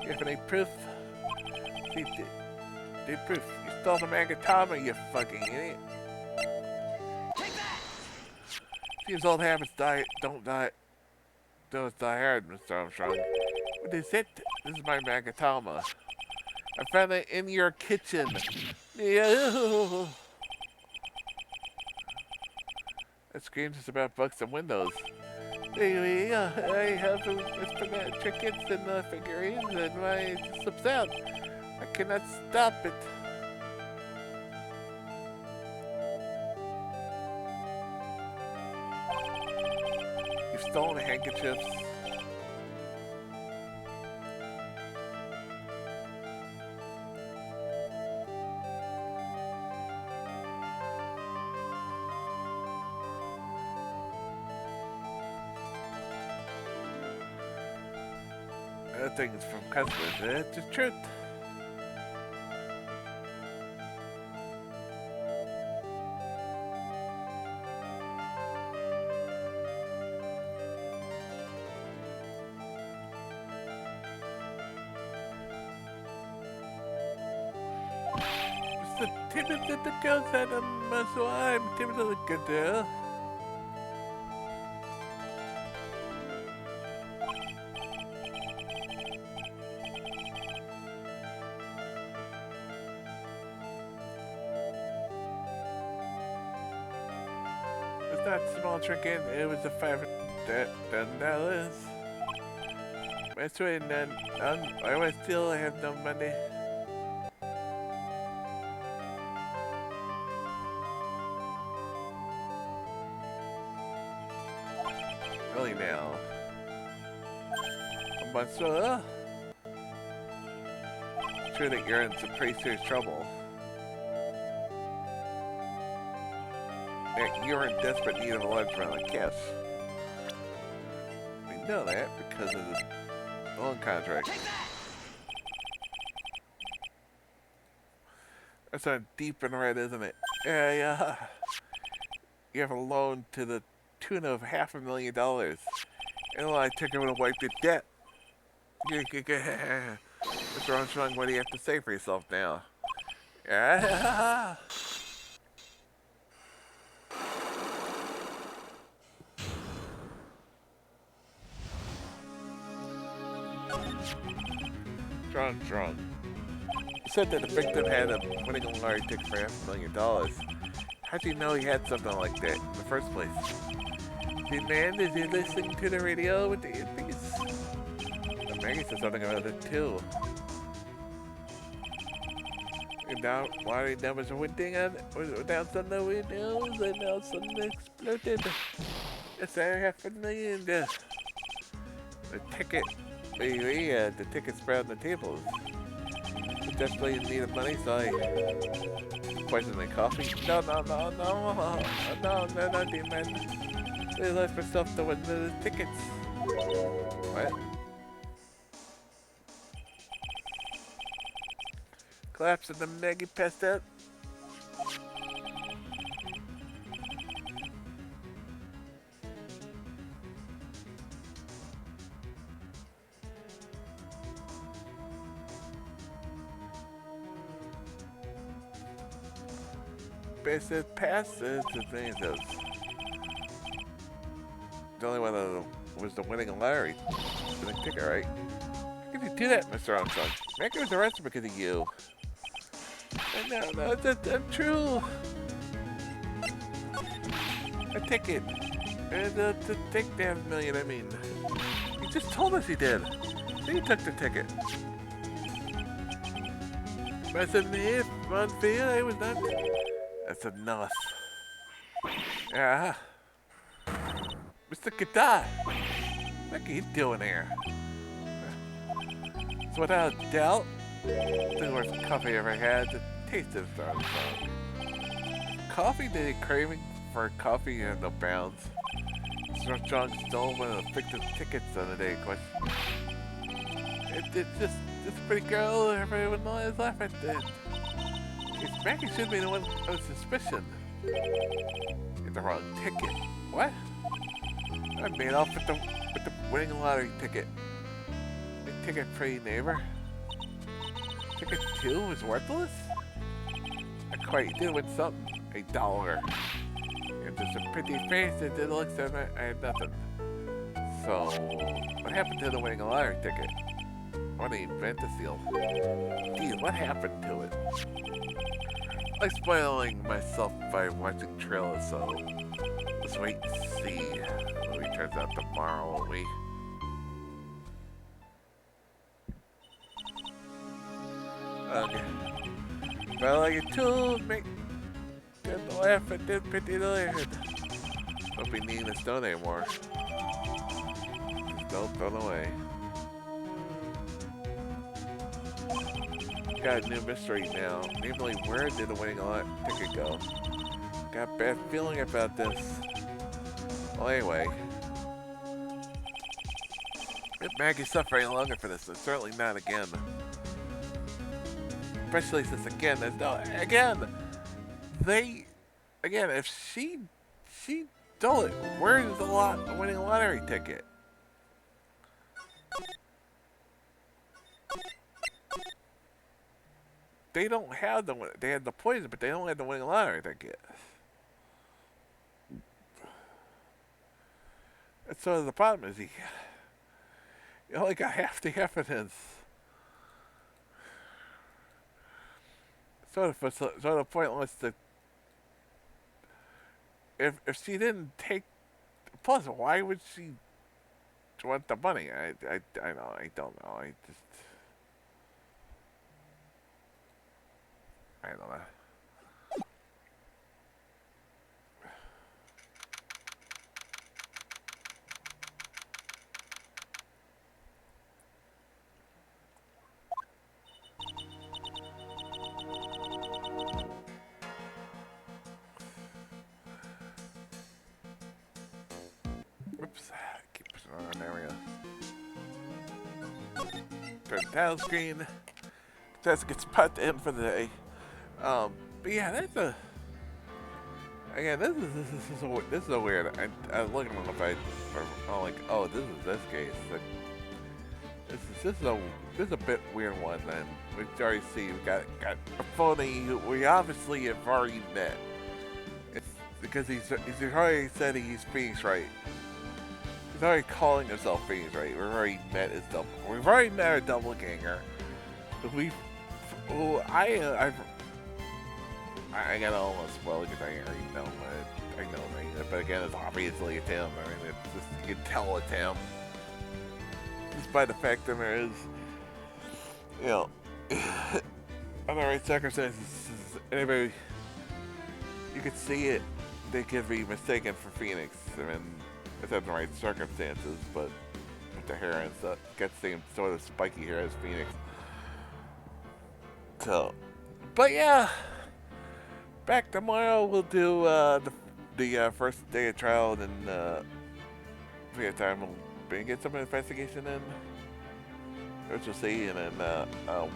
You have any proof? See, do proof. You stole the Magatama, you fucking idiot. Seems old habits don't die hard, Mr. Armstrong. What is it? This is my Magatama. I found it in your kitchen. That screams just about bugs and windows. Anyway, I have trinkets and figurines and my slips out. I cannot stop it. You've stolen handkerchiefs. Things from customers. It's the truth. It's the timid little girl said so I'm timid little girl. That small trinket, it was a $500. That's right, and I still have no money. Really now. But so, sure that you're in some pretty serious trouble. You're in desperate need of a large amount of cash. We know that because of the loan contract. That's on deep in red, isn't it? Yeah. You have a loan to the tune of $500,000. And I took it to wipe the debt. Mr. Armstrong, what do you have to say for yourself now? Yeah. Strong. He said that the victim had a winning lottery ticket for $500,000. How'd you know he had something like that in the first place? The man, is he listening to the radio with the earpiece? Maggie said something about it too. And now, lottery numbers are winning down on the windows, and now something exploded. Yes, $500,000. The ticket. The tickets spread on the tables. I'm desperately in need of money, so I poisoned my coffee. No, demon. They left myself to win the tickets. What? Collapse and the Maggie passed out. Basic passes to those. The only one that was the winning lottery. The ticket, right? How could you do that, Mr. Armstrong? Maggie was arrested because of you. No, that's untrue. A ticket. And to take the $500,000, I mean. He just told us he did. So he took the ticket. But if unfair, I was not. That's enough. Yeah. Mr. Gadot, what are you doing here? So without a doubt, the worst coffee I ever had. The taste of Armstrong. Coffee day craving for coffee and no bounds. Mr. Armstrong stole one of the fictive tickets on the day in question. It's just this pretty girl, everyone always laugh at it. Maggie should be the one of suspicion. Get the wrong ticket. What? I made off with the winning lottery ticket. The ticket free neighbor. Ticket 2 was worthless? Not quite, you did win something. $1. And just a pretty face that didn't look so nice. I had nothing. So, what happened to the winning lottery ticket? What an event to steal. Geez, what happened to it? I'm spoiling myself by watching trailers, so let's wait and see. The movie turns out tomorrow, won't we? Okay. Well, like it too, make didn't laugh and didn't pity the land. Don't be needing this stone anymore. Just don't throw it away. Got a new mystery now. Namely, where did the winning lot ticket go? Got a bad feeling about this. Well, anyway. If Maggie's suffering longer for this, it's certainly not again. Especially since again, there's no if she stole it, where's the winning lottery ticket? They don't have they had the poison, but they don't have the winning lottery ticket. That's sort of the problem is you only got half the evidence. Sort of pointless to if she didn't take. Plus, why would she want the money? I don't know. I don't know. Oops. Keep pushing on. There we go. Turn the title screen. That's a good spot to end for the day. But yeah, that's a. Again, this is a weird. I was looking at it. I'm like, oh, this is this case. Like, this is a bit weird one. And we've already seen we got a phony who we obviously have already met. It's because he's already said he's Phoenix Wright. He's already calling himself Phoenix Wright. We've already met his double. We've already met our doppelganger. I gotta almost spoil it because I already know, but I know that. But again, it's obviously it's him. I mean, it's just, you can tell it's him. Despite the fact that there is, you know, under the right circumstances, anybody, you could see it, they could be mistaken for Phoenix. I mean, it's under the right circumstances, but with the hair and stuff, got the same sort of spiky hair as Phoenix. So, but yeah. Back tomorrow, we'll do the first day of trial, and then if we have time, we'll get some investigation in, which we'll see. And then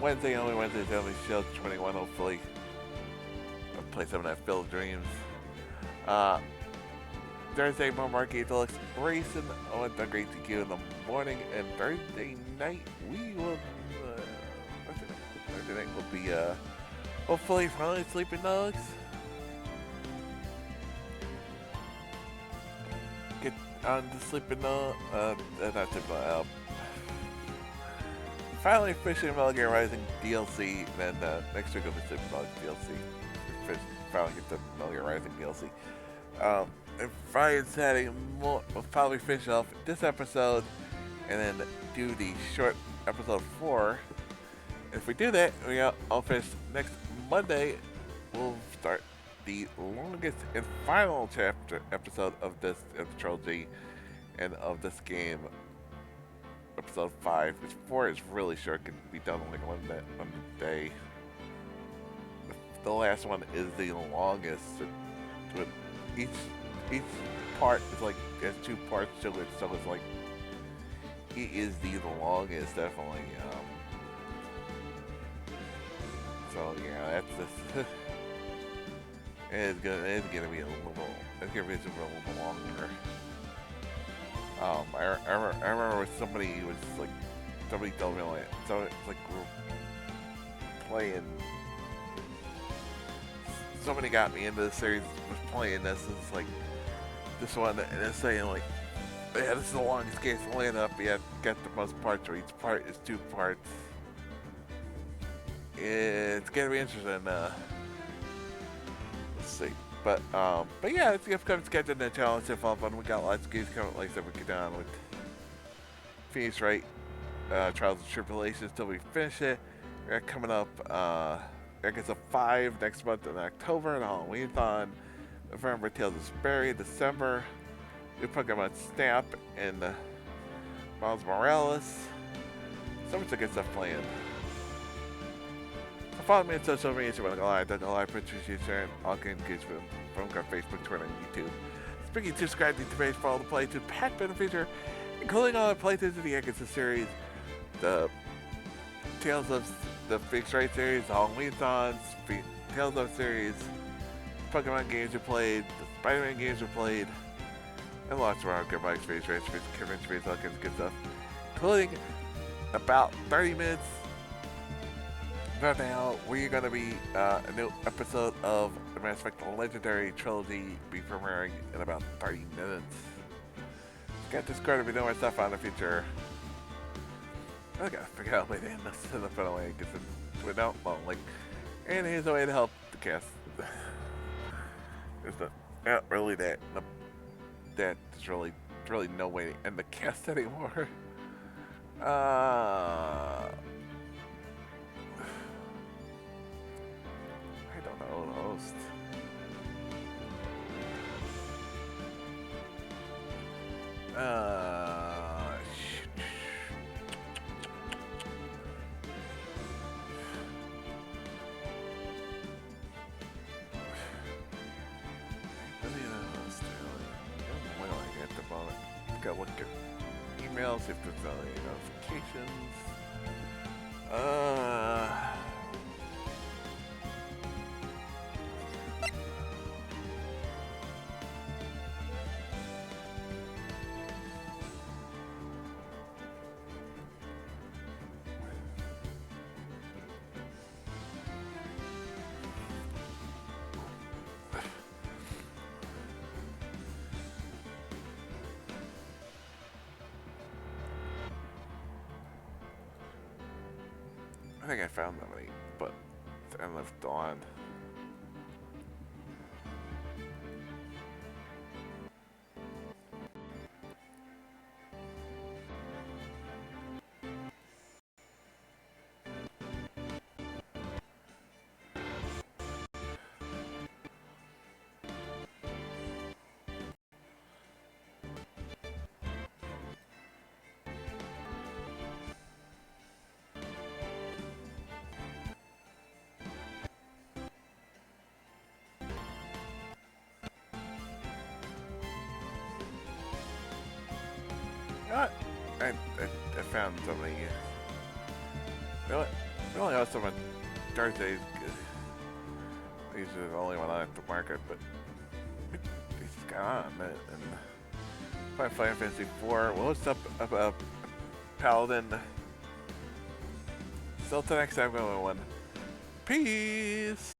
Wednesday, only show 21, hopefully. I'll play some of that Field of Dreams. Thursday, more Arcade Deluxe Racing. I went to Great TQ in the morning, and Thursday night, we will. Thursday night will be hopefully finally Sleeping Dogs. Get on the Sleeping Dogs, not Sleeping Dogs, finally finishing Metal Gear Rising DLC, and then next week will be Sleeping Dogs DLC. Finally get the Metal Gear Rising DLC. And Friday and Saturday, we'll probably finish off this episode, and then do the short episode 4. If we do that, I'll finish next Monday. We'll start the longest and final episode of the trilogy and of this game, episode 5. Which 4 is really short; can be done in like one day. The last one is the longest. With each part is like has 2 parts to it, so it's like it is the longest, definitely. So yeah, that's this. It's gonna be a little bit longer. I remember somebody was like, somebody told me like, so it's like we're playing. Somebody got me into the series, was playing this. It's like this one, and it's saying like, yeah, this is the longest game to land up. You have got the most parts, or each part is 2 parts. It's gonna be interesting. Let's see. But yeah, it's the upcoming schedule and the challenge so fun. We got lots of games coming. Like I said, we get down with Phoenix Wright, Trials and Tribulations till we finish it. We got coming up. I guess a 5 next month in October, and Halloween-thon. November, Tales of Sperry. December, new Pokemon Snap and Miles Morales. So much good stuff planned. So follow me on social media if you want to go live. Don't know live pictures, you share all can engage with them from Facebook, Twitter, and YouTube. Speaking to subscribe to the page for all the playthroughs to Pat in the future, including all the playthroughs of the Agatha series, the Tales of the Phoenix Wright series, the Halloween-thons, Tales of series, Pokemon games we played, the Spider-Man games we played, and lots of our good bikes, Phoenix Wright, Convention, all kinds of good stuff, including about 30 minutes from now, we're going to be a new episode of the Mass Effect Legendary Trilogy be premiering in about 30 minutes. Get Discord if you know my stuff on the future. I gotta figure out a way to end this in a fun way, because it's not lonely. And here's a way to help the cast. There's not really there's really no way to end the cast anymore. I don't know the host. Gotta look at emails if there's any notifications. I think I found them, but I left on. I found something. You know what? We only have some on Thursdays. These are the only one I have to market, but it's gone. And Final Fantasy 4. Well, what's up, Paladin? Still till next time, going one. Peace.